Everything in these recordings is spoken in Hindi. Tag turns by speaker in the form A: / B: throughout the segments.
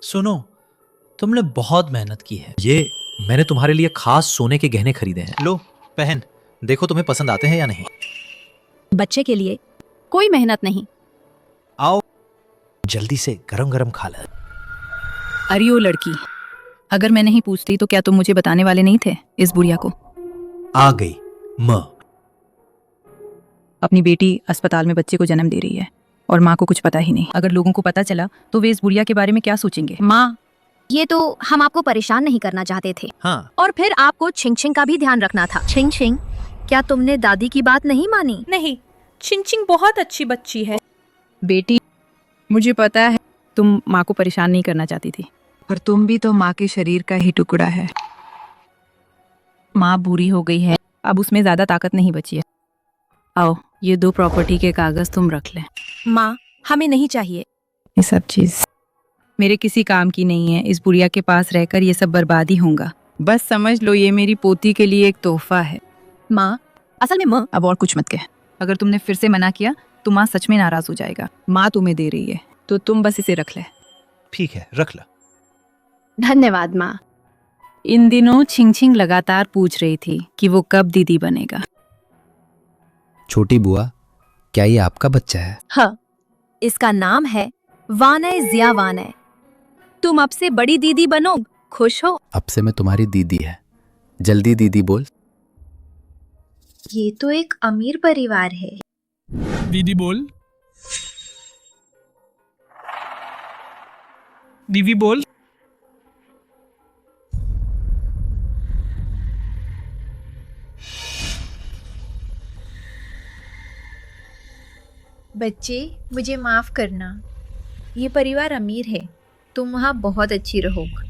A: सुनो, तुमने बहुत मेहनत की है। ये मैंने तुम्हारे लिए खास सोने के गहने खरीदे हैं। लो पहन, देखो तुम्हें पसंद आते हैं या नहीं।
B: बच्चे के लिए कोई मेहनत नहीं।
A: आओ जल्दी से गरम गरम खा ले।
B: अरे ओ लड़की, अगर मैं नहीं पूछती तो क्या तुम मुझे बताने वाले नहीं थे इस बुढ़िया को?
A: आ गई माँ।
B: अपनी बेटी अस्पताल में बच्चे को जन्म दे रही है और माँ को कुछ पता ही नहीं। अगर लोगों को पता चला तो वे इस बुढ़िया के बारे में क्या सोचेंगे? माँ,
C: ये तो हम आपको परेशान नहीं करना चाहते थे।
A: हाँ,
C: और फिर आपको छिंग छिंग का भी ध्यान रखना था। छिंग छिंग, क्या तुमने दादी की बात नहीं मानी?
D: नहीं, चिंचिंग बहुत अच्छी बच्ची है।
B: बेटी, मुझे पता है तुम माँ को परेशान नहीं करना चाहती थी, पर तुम भी तो माँ के शरीर का ही टुकड़ा है। माँ बूढ़ी हो गई है, अब उसमें ज्यादा ताकत नहीं बची है। आओ, ये 2 प्रॉपर्टी के कागज तुम रख ले।
D: माँ, हमें नहीं चाहिए।
B: ये सब चीज मेरे किसी काम की नहीं है। इस बुढ़िया के पास रहकर ये सब बर्बादी होगा। बस समझ लो ये मेरी पोती के लिए एक तोहफा है।
C: माँ, असल में माँ,
B: अब और कुछ मत कह। अगर तुमने फिर से मना किया तो माँ सच में नाराज हो जाएगा। माँ तुम्हें दे रही है तो तुम बस इसे रख ले।
A: ठीक है रख ला।
C: धन्यवाद माँ।
B: इन दिनों छिंग छिंग लगातार पूछ रही थी कि वो कब दीदी बनेगा।
E: छोटी बुआ, क्या ये आपका बच्चा है?
C: हाँ, इसका नाम है वानय जिया वानय। तुम अब से बड़ी दीदी बनो, खुश हो?
E: अब से मैं तुम्हारी दीदी है। जल्दी दीदी बोल।
C: ये तो एक अमीर परिवार है।
F: दीदी बोल। दीदी बोल।
G: बच्चे, मुझे माफ़ करना। ये परिवार अमीर है, तुम वहाँ बहुत अच्छी रहोगे।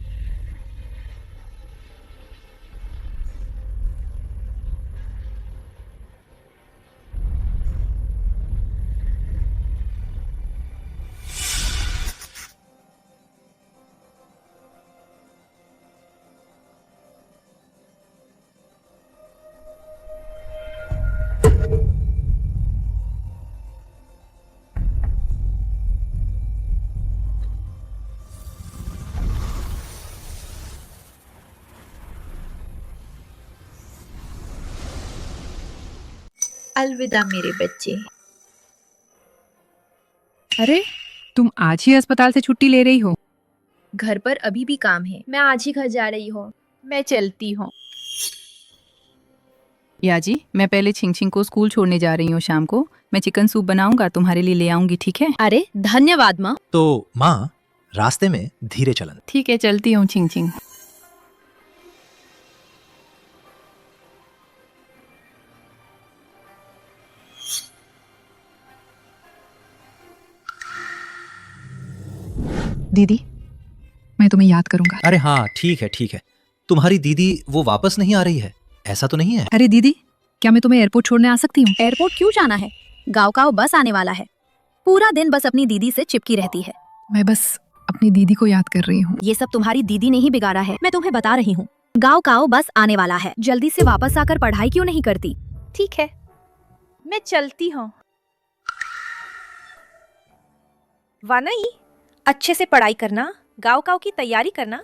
G: अलविदा मेरे बच्चे।
B: अरे, तुम आज ही अस्पताल से छुट्टी ले रही हो?
G: घर पर अभी भी काम है, मैं आज ही घर जा रही हूँ। मैं चलती हूँ।
B: या जी, मैं पहले छिंग छिंग को स्कूल छोड़ने जा रही हूँ। शाम को मैं चिकन सूप बनाऊंगा, तुम्हारे लिए ले आऊंगी, ठीक है?
C: अरे धन्यवाद माँ।
A: तो माँ, रास्ते में धीरे चलन।
B: ठीक है, चलती हूँ छिंग छिंग। दीदी, मैं तुम्हें याद करूंगा।
A: अरे हाँ ठीक है ठीक है। तुम्हारी दीदी वो वापस नहीं आ रही है, ऐसा तो नहीं है?
B: अरे दीदी, क्या मैं तुम्हें एयरपोर्ट छोड़ने आ सकती हूँ?
C: एयरपोर्ट क्यों जाना है? गाँव का बस आने वाला है। पूरा दिन बस अपनी दीदी से चिपकी रहती है।
B: मैं बस अपनी दीदी को याद कर रही हूँ।
C: ये सब तुम्हारी दीदी ने ही बिगाड़ा है, मैं तुम्हें बता रही हूँ। गाँव का बस आने वाला है, जल्दी से वापस आकर पढ़ाई क्यों नहीं करती?
D: ठीक है, मैं चलती हूँ। वानई, अच्छे से पढ़ाई करना, गाँव काव की तैयारी करना।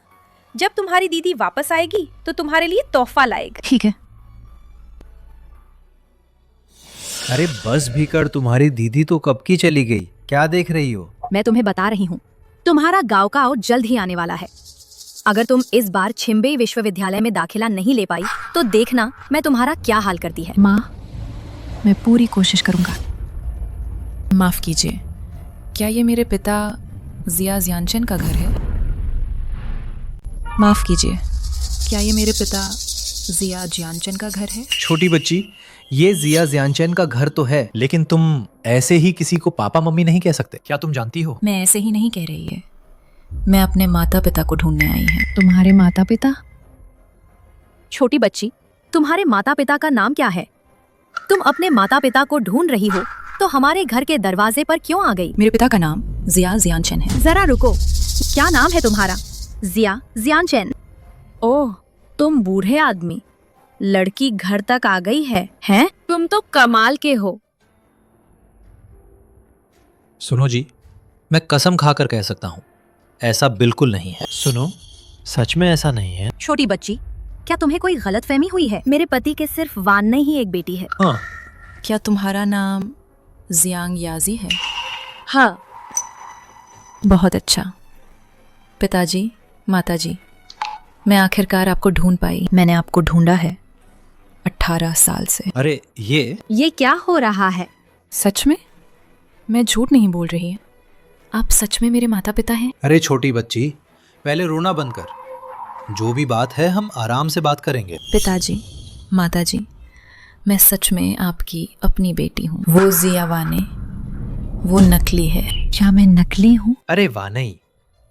D: जब तुम्हारी दीदी वापस आएगी तो तुम्हारे लिए तोहफा लाएगी।
B: ठीक है।
A: अरे बस भी कर, तुम्हारी दीदी तो कब की चली गई, क्या देख रही हो?
C: मैं तुम्हें बता रही हूँ, तुम्हारा गाँव का जल्द ही आने वाला है। अगर तुम इस बार छिम्बे विश्वविद्यालय में दाखिला नहीं ले पाई तो देखना मैं तुम्हारा क्या हाल करती है।
B: माँ, मैं पूरी कोशिश करूंगा। माफ कीजिए, क्या ये मेरे पिता जिया जियानचंद का घर है? माफ कीजिए, क्या ये मेरे पिता जिया जियानचंद का घर है?
A: छोटी बच्ची, ये जिया जियानचंद का घर तो है, लेकिन तुम ऐसे ही किसी को पापा मम्मी नहीं कह सकते। क्या तुम जानती हो?
B: मैं ऐसे ही नहीं कह रही है, मैं अपने माता पिता को ढूंढने आई हूँ। तुम्हारे माता पिता?
C: छोटी बच्ची, तुम्हारे माता पिता का नाम क्या है? तुम अपने माता पिता को ढूंढ रही हो तो हमारे घर के दरवाजे पर क्यों आ गई?
B: मेरे पिता का नाम जिया जियानचंद है।
C: जरा रुको, क्या नाम है तुम्हारा? जिया जियानचंद। ओह, तुम बूढ़े आदमी, लड़की घर तक आ गई है, हैं? तुम तो कमाल के हो।
A: सुनो जी, मैं कसम खाकर कह सकता हूँ, ऐसा बिल्कुल नहीं है। सुनो, सच में ऐसा नहीं है।
C: छोटी बच्ची, क्या तुम्हें कोई गलतफहमी हुई है? मेरे पति के सिर्फ वान्नई ही एक बेटी है।
A: हाँ,
H: क्या तुम्हारा नाम जियांग याजी है?
C: हाँ।
H: बहुत अच्छा। पिताजी, माताजी, मैं आखिरकार आपको ढूंढ पाई। मैंने आपको ढूंढा है 18 साल से।
A: अरे
C: ये क्या हो रहा है?
H: सच में? मैं झूठ नहीं बोल रही। आप सच में मेरे माता पिता हैं?
A: अरे छोटी बच्ची, पहले रोना बंद कर। जो भी बात है हम आराम से बात करेंगे।
H: पिताजी, माताजी, मैं सच में आपकी अपनी बेटी हूँ। वो जिया वाने, वो नकली है।
B: क्या मैं नकली हूँ?
A: अरे वानई,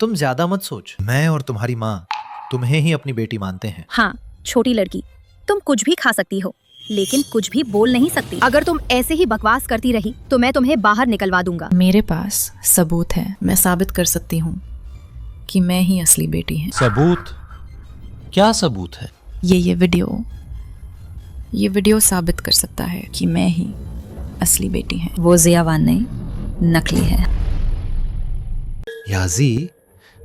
A: तुम ज्यादा मत सोच। मैं और तुम्हारी माँ तुम्हें ही अपनी बेटी मानते हैं।
C: हाँ, छोटी लड़की, तुम कुछ भी खा सकती हो लेकिन कुछ भी बोल नहीं सकती। अगर तुम ऐसे ही बकवास करती रही तो मैं तुम्हें बाहर निकलवा दूंगा।
H: मेरे पास सबूत है। मैं साबित कर सकती हूँ कि मैं ही असली बेटी है।
A: सबूत? क्या सबूत है?
H: ये वीडियो साबित कर सकता है कि मैं ही असली बेटी है। वो जिया वाने नकली है।
A: याजी,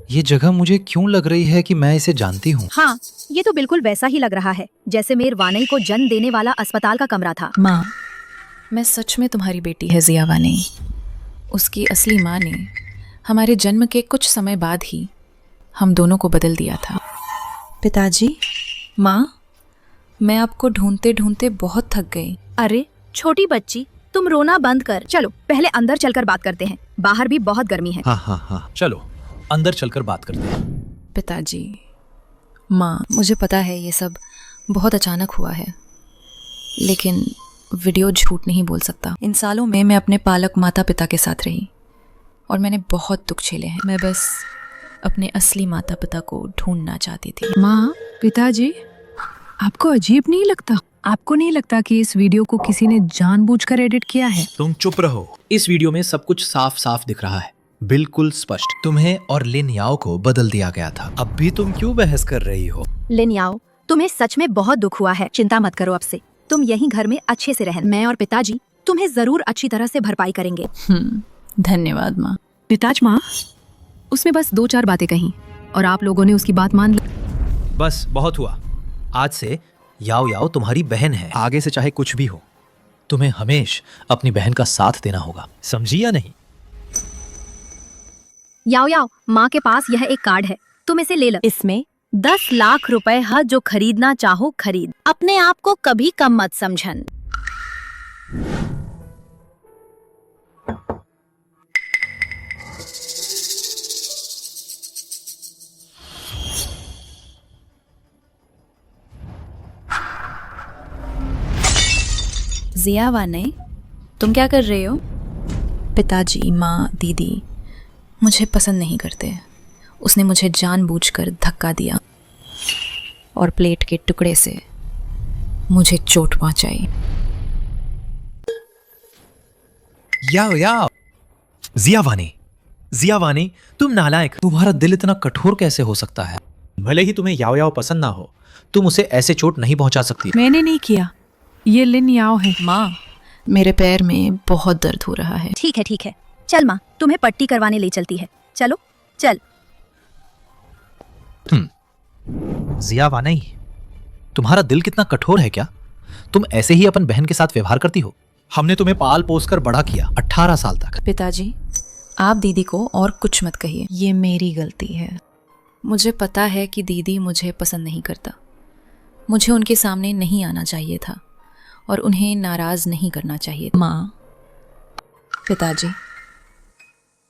A: ये जगह मुझे क्यों लग रही है कि मैं इसे जानती हूँ।
C: हाँ, ये तो बिल्कुल वैसा ही लग रहा है जैसे मेर वानई को जन्म देने वाला अस्पताल का कमरा था।
H: माँ, मैं सच में तुम्हारी बेटी है जिया वाने। उसकी असली माँ ने हमारे जन्म के कुछ समय बाद ही हम दोनों को बदल दिया था। पिताजी, माँ, मैं आपको ढूंढते ढूंढते बहुत थक गई।
C: अरे छोटी बच्ची, तुम रोना बंद कर। चलो पहले अंदर चलकर बात करते हैं, बाहर भी बहुत गर्मी है।
A: हाँ, चलो अंदर चलकर बात करते हैं।
H: पिताजी, माँ, मुझे पता है ये सब बहुत अचानक हुआ है, लेकिन वीडियो झूठ नहीं बोल सकता। इन सालों में मैं अपने पालक माता पिता के साथ रही और मैंने बहुत दुख झेले हैं। मैं बस अपने असली माता पिता को ढूंढना चाहती थी।
B: माँ, पिताजी, आपको अजीब नहीं लगता? आपको नहीं लगता कि इस वीडियो को किसी ने जानबूझकर एडिट किया है?
A: तुम चुप रहो। इस वीडियो में सब कुछ साफ साफ दिख रहा है, बिल्कुल स्पष्ट। तुम्हें और लिन याओ को बदल दिया गया था। अब भी तुम क्यों बहस कर रही हो?
C: लिन याओ, तुम्हें सच में बहुत दुख हुआ है। चिंता मत करो, अब से तुम यहीं घर में अच्छे से रहना। मैं और पिताजी तुम्हें जरूर अच्छी तरह से भरपाई करेंगे।
H: धन्यवाद माँ।
B: पिताज माँ, उसने बस 2-4 बातें कही और आप लोगों ने उसकी बात मान ली।
A: बस बहुत हुआ। आज से याओ याओ तुम्हारी बहन है। आगे से चाहे कुछ भी हो, तुम्हें हमेशा अपनी बहन का साथ देना होगा, समझी या नहीं?
C: याओ याओ, माँ के पास यह एक कार्ड है, तुम इसे ले लो। इसमें 10 लाख रुपए है, जो खरीदना चाहो खरीद। अपने आप को कभी कम मत समझन।
H: जिया वाने, तुम क्या कर रहे हो? पिताजी, माँ, दीदी मुझे पसंद नहीं करते। उसने मुझे जानबूझकर धक्का दिया और प्लेट के टुकड़े से मुझे चोट पहुंचाई।
A: याओ, जिया वानी, तुम नालायक। तुम्हारा दिल इतना कठोर कैसे हो सकता है? भले ही तुम्हें याओ याओ पसंद ना हो, तुम उसे ऐसे चोट नहीं पहुंचा सकती।
B: मैंने नहीं किया, ये लिन याओ है।
H: माँ, मेरे पैर में बहुत दर्द हो रहा है।
C: ठीक है, चल माँ, तुम्हें पट्टी करवाने ले चलती है। चलो चल।
A: जिया वानी, तुम्हारा दिल कितना कठोर है क्या? तुम ऐसे ही अपन बहन के साथ व्यवहार करती हो? हमने तुम्हें पाल पोस कर बड़ा किया 18 साल तक।
H: पिताजी, आप दीदी को और कुछ मत कहिए। ये मेरी गलती है। मुझे पता है कि दीदी मुझे पसंद नहीं करता। मुझे उनके सामने नहीं आना चाहिए था और उन्हें नाराज नहीं करना चाहिए। माँ, पिताजी,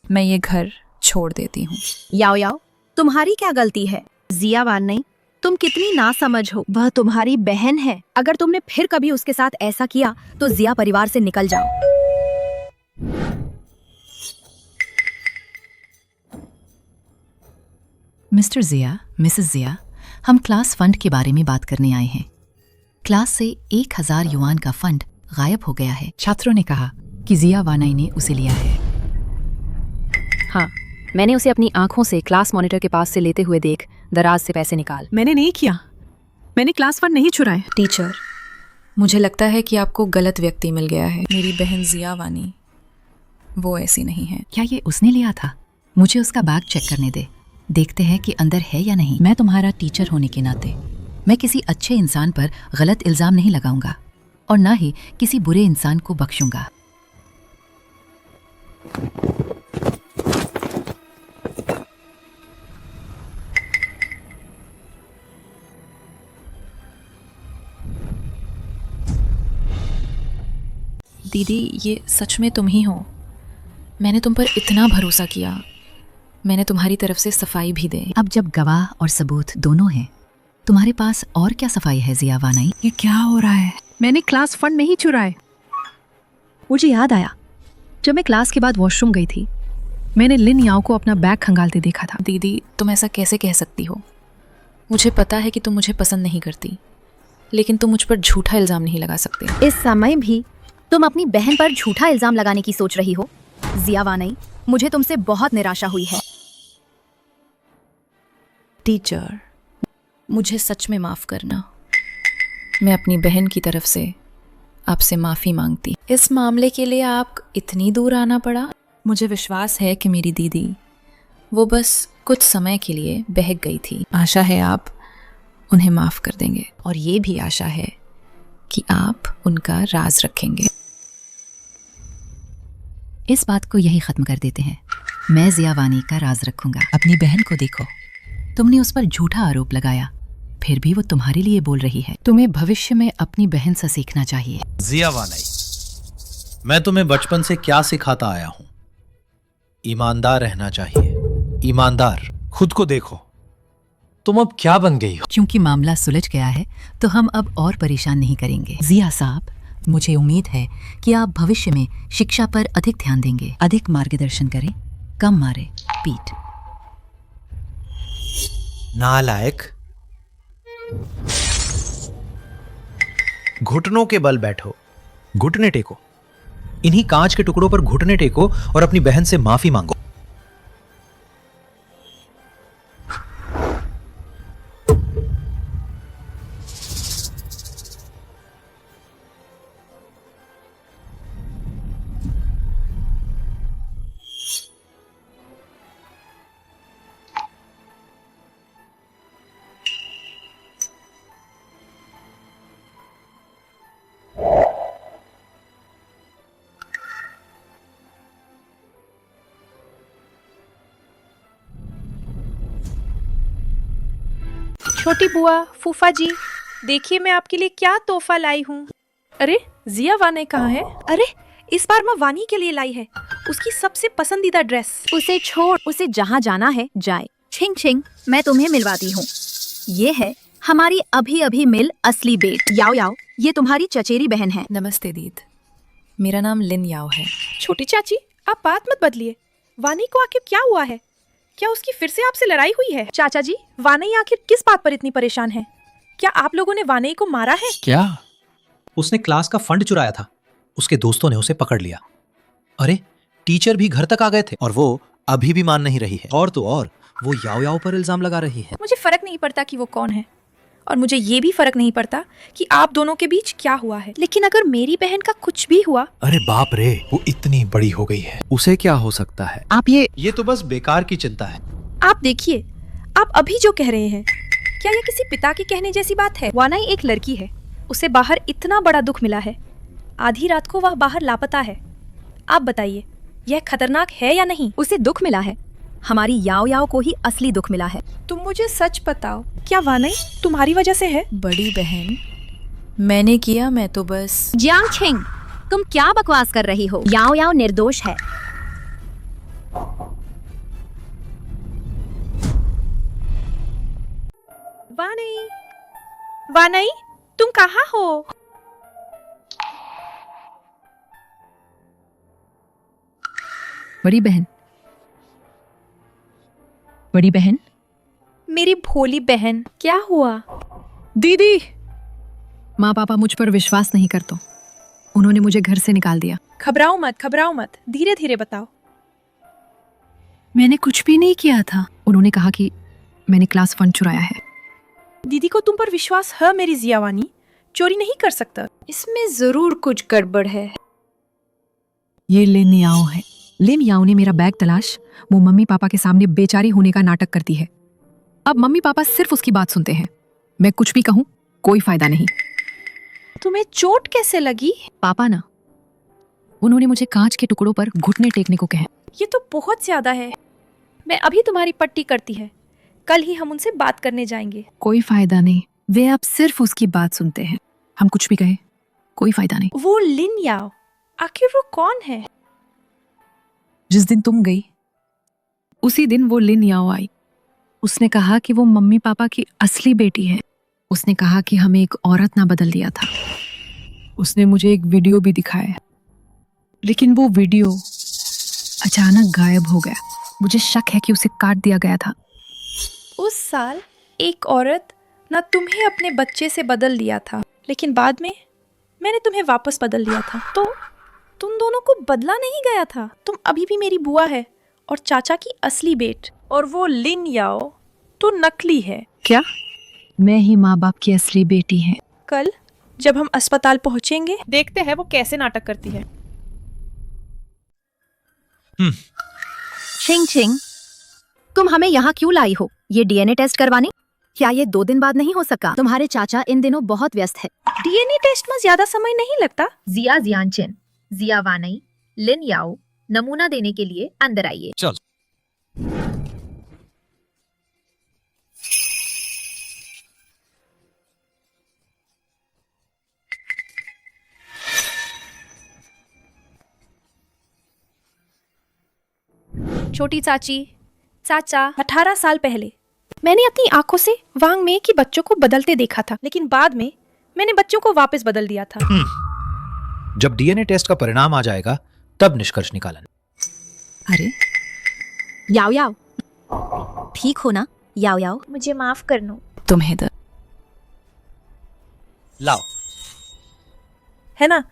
H: मैं ये घर छोड़ देती हूँ।
C: याओ याओ, तुम्हारी क्या गलती है? जिया वानई, तुम कितनी नासमझ हो। वह तुम्हारी बहन है। अगर तुमने फिर कभी उसके साथ ऐसा किया तो जिया परिवार से निकल जाओ।
I: मिस्टर जिया, मिसेस जिया, हम क्लास फंड के बारे में बात करने आए हैं। क्लास से 1000 युआन का फंड गायब हो गया है। छात्रों ने कहा कि जिया वानई ने उसे लिया है।
C: हाँ, मैंने उसे अपनी आंखों से क्लास मॉनिटर के पास से लेते हुए देख दराज से पैसे निकाल।
B: मैंने नहीं किया, मैंने क्लास फंड नहीं चुराए।
H: टीचर, मुझे लगता है कि आपको गलत व्यक्ति मिल गया है। मेरी बहन जिया वानी वो ऐसी नहीं है।
I: क्या ये उसने लिया था? मुझे उसका बैग चेक करने दे। देखते हैं कि अंदर है या नहीं। मैं तुम्हारा टीचर होने के नाते मैं किसी अच्छे इंसान पर गलत इल्जाम नहीं लगाऊंगा और ना ही किसी बुरे इंसान को बख्शूंगा।
H: दीदी, ये सच में तुम ही हो? मैंने तुम पर इतना भरोसा किया। मैंने तुम्हारी तरफ से सफाई भी दे।
I: अब जब गवाह और सबूत दोनों हैं, तुम्हारे पास और क्या सफाई है जिया वानाई?
B: ये क्या हो रहा है? मैंने क्लास फंड नहीं चुराए। मुझे याद आया, जब मैं क्लास के बाद वॉशरूम गई थी, मैंने लिन याओ को अपना बैग खंगालते देखा था।
H: दीदी, तुम ऐसा कैसे कह सकती हो? मुझे पता है कि तुम मुझे पसंद नहीं करती, लेकिन तुम मुझ पर झूठा इल्ज़ाम नहीं लगा सकते।
C: इस समय भी तुम अपनी बहन पर झूठा इल्जाम लगाने की सोच रही हो? जिया वानई, मुझे तुमसे बहुत निराशा हुई है।
H: टीचर, मुझे सच में माफ़ करना। मैं अपनी बहन की तरफ से आपसे माफ़ी मांगती। इस मामले के लिए आप इतनी दूर आना पड़ा। मुझे विश्वास है कि मेरी दीदी वो बस कुछ समय के लिए बहक गई थी। आशा है आप उन्हें माफ़ कर देंगे, और ये भी आशा है कि आप उनका राज रखेंगे।
I: इस बात को यही खत्म कर देते हैं। मैं जिया वानी का राज रखूंगा। अपनी बहन को देखो, तुमने उस पर झूठा आरोप लगाया, फिर भी वो तुम्हारे लिए बोल रही है। तुम्हें भविष्य में अपनी बहन से सीखना चाहिए।
A: जिया वानाई, मैं तुम्हें बचपन से क्या सिखाता आया हूं? ईमानदार रहना चाहिए। ईमानदार। खुद को देखो, तुम अब क्या बन गई हो?
I: क्योंकि मामला सुलझ गया है तो हम अब और परेशान नहीं करेंगे। जिया साहब, मुझे उम्मीद है कि आप भविष्य में शिक्षा पर अधिक ध्यान देंगे, अधिक मार्गदर्शन करें, कम मारे पीट।
A: नालायक। घुटनों के बल बैठो, घुटने टेको। इन्हीं कांच के टुकड़ों पर घुटने टेको और अपनी बहन से माफी मांगो।
D: छोटी बुआ, फूफा जी, देखिए मैं आपके लिए क्या तोहफा लाई हूँ। अरे जिया वानी कहाँ है? अरे इस बार मैं वानी के लिए लाई है, उसकी सबसे पसंदीदा ड्रेस।
C: उसे छोड़, उसे जहाँ जाना है जाए। छिंग छिंग, मैं तुम्हें मिलवाती हूँ। ये है हमारी अभी अभी मिल असली बेट। याओ याओ, ये तुम्हारी चचेरी बहन है।
H: नमस्ते दीद, मेरा नाम लिन याओ है।
D: छोटी चाची, आप बात मत बदलिए। वानी को आखिर क्या हुआ है? क्या उसकी फिर से आपसे लड़ाई हुई है? चाचा जी, वानी आखिर किस बात पर इतनी परेशान है? क्या आप लोगों ने वानी को मारा है?
A: क्या? उसने क्लास का फंड चुराया था, उसके दोस्तों ने उसे पकड़ लिया। अरे टीचर भी घर तक आ गए थे और वो अभी भी मान नहीं रही है। और तो और वो याओ याओ पर इल्जाम लगा रही है।
D: मुझे फर्क नहीं पड़ता कि वो कौन है, और मुझे ये भी फर्क नहीं पड़ता कि आप दोनों के बीच क्या हुआ है, लेकिन अगर मेरी बहन का कुछ भी हुआ।
A: अरे बाप रे, वो इतनी बड़ी हो गई है,
E: उसे क्या हो सकता है?
B: आप
A: ये तो बस बेकार की चिंता है।
D: आप देखिए, आप अभी जो कह रहे हैं, क्या ये किसी पिता के कहने जैसी बात है? वानाई एक लड़की है, उसे बाहर इतना बड़ा दुख मिला है, आधी रात को वह बाहर लापता है। आप बताइए, यह खतरनाक है या नहीं?
C: उसे दुख मिला है, हमारी याओ याओ को ही असली दुख मिला है।
D: तुम मुझे सच बताओ, क्या वानाई तुम्हारी वजह से है?
H: बड़ी बहन, मैंने किया, मैं तो बस।
C: जियांग छिंग, तुम क्या बकवास कर रही हो? याओ याओ निर्दोष है।
D: वानाई, वानाई, तुम कहाँ हो?
B: बड़ी बहन, बड़ी बहन,
D: मेरी भोली बहन, क्या हुआ?
B: दीदी। माँ पापा मुझ पर विश्वास नहीं करते, उन्होंने मुझे घर से निकाल दिया।
D: घबराओ मत, घबराओ मत, धीरे धीरे बताओ।
B: मैंने कुछ भी नहीं किया था। उन्होंने कहा कि मैंने क्लास फंड चुराया है।
D: दीदी को तुम पर विश्वास है मेरी जिया वानी, चोरी नहीं कर सकता। इसमें जरूर कुछ गड़बड़ है।
B: ये लिन याओ है। लिन याओ ने मेरा बैग तलाश वो मम्मी पापा के सामने बेचारी होने का नाटक करती है। अब मम्मी पापा सिर्फ उसकी बात सुनते हैं। मैं कुछ भी कहूँ कोई फायदा नहीं।
D: तुम्हें चोट कैसे लगी?
B: पापा ना, उन्होंने मुझे कांच के टुकड़ों पर घुटने टेकने को कहा।
D: ये तो बहुत ज्यादा है। मैं अभी तुम्हारी पट्टी करती है, कल ही हम उनसे बात करने जाएंगे।
B: कोई फायदा नहीं, वे अब सिर्फ उसकी बात सुनते हैं। हम कुछ भी कहें कोई फायदा नहीं।
D: वो लिन याओ, आखिर वो कौन है?
B: जिस दिन तुम गई उसी दिन वो लिन याओ आई। उसने कहा कि वो मम्मी पापा की असली बेटी है। उसने कहा कि हमें एक औरत ना बदल दिया था। उसने मुझे एक वीडियो भी दिखाया, लेकिन वो वीडियो अचानक गायब हो गया। मुझे शक है कि उसे काट दिया गया था।
D: उस साल एक औरत ना तुम्हें अपने बच्चे से बदल दिया था, लेकिन बाद में मैंने तुम्हें वापस बदल लिया था। तो तुम दोनों को बदला नहीं गया था। तुम अभी भी मेरी बुआ है और चाचा की असली बेट, और वो लिन याओ तो नकली है।
B: क्या? मैं ही माँ बाप की असली बेटी है।
D: कल जब हम अस्पताल पहुंचेंगे, देखते हैं वो कैसे नाटक करती है।
C: छिंग छिंग, तुम हमें यहाँ क्यों लाई हो? ये डीएनए टेस्ट करवाने? क्या ये 2 दिन बाद नहीं हो सका? तुम्हारे चाचा इन दिनों बहुत व्यस्त है।
D: डीएनए टेस्ट में ज्यादा समय नहीं लगता।
G: जिया जियानचेन, जिया वानई, लिन याओ, नमूना देने के लिए अंदर आइए।
A: चल।
D: छोटी चाची, चाचा, 18 साल पहले मैंने अपनी आंखों से वांग में के बच्चों को बदलते देखा था, लेकिन बाद में मैंने बच्चों को वापस बदल दिया था।
A: जब डीएनए टेस्ट का परिणाम आ जाएगा तब निष्कर्ष निकालन।
C: अरे याओ याओ, ठीक हो ना? याओ याओ,
G: मुझे माफ करना।
H: तुम्हें दर्द
A: लाओ।
D: है ना,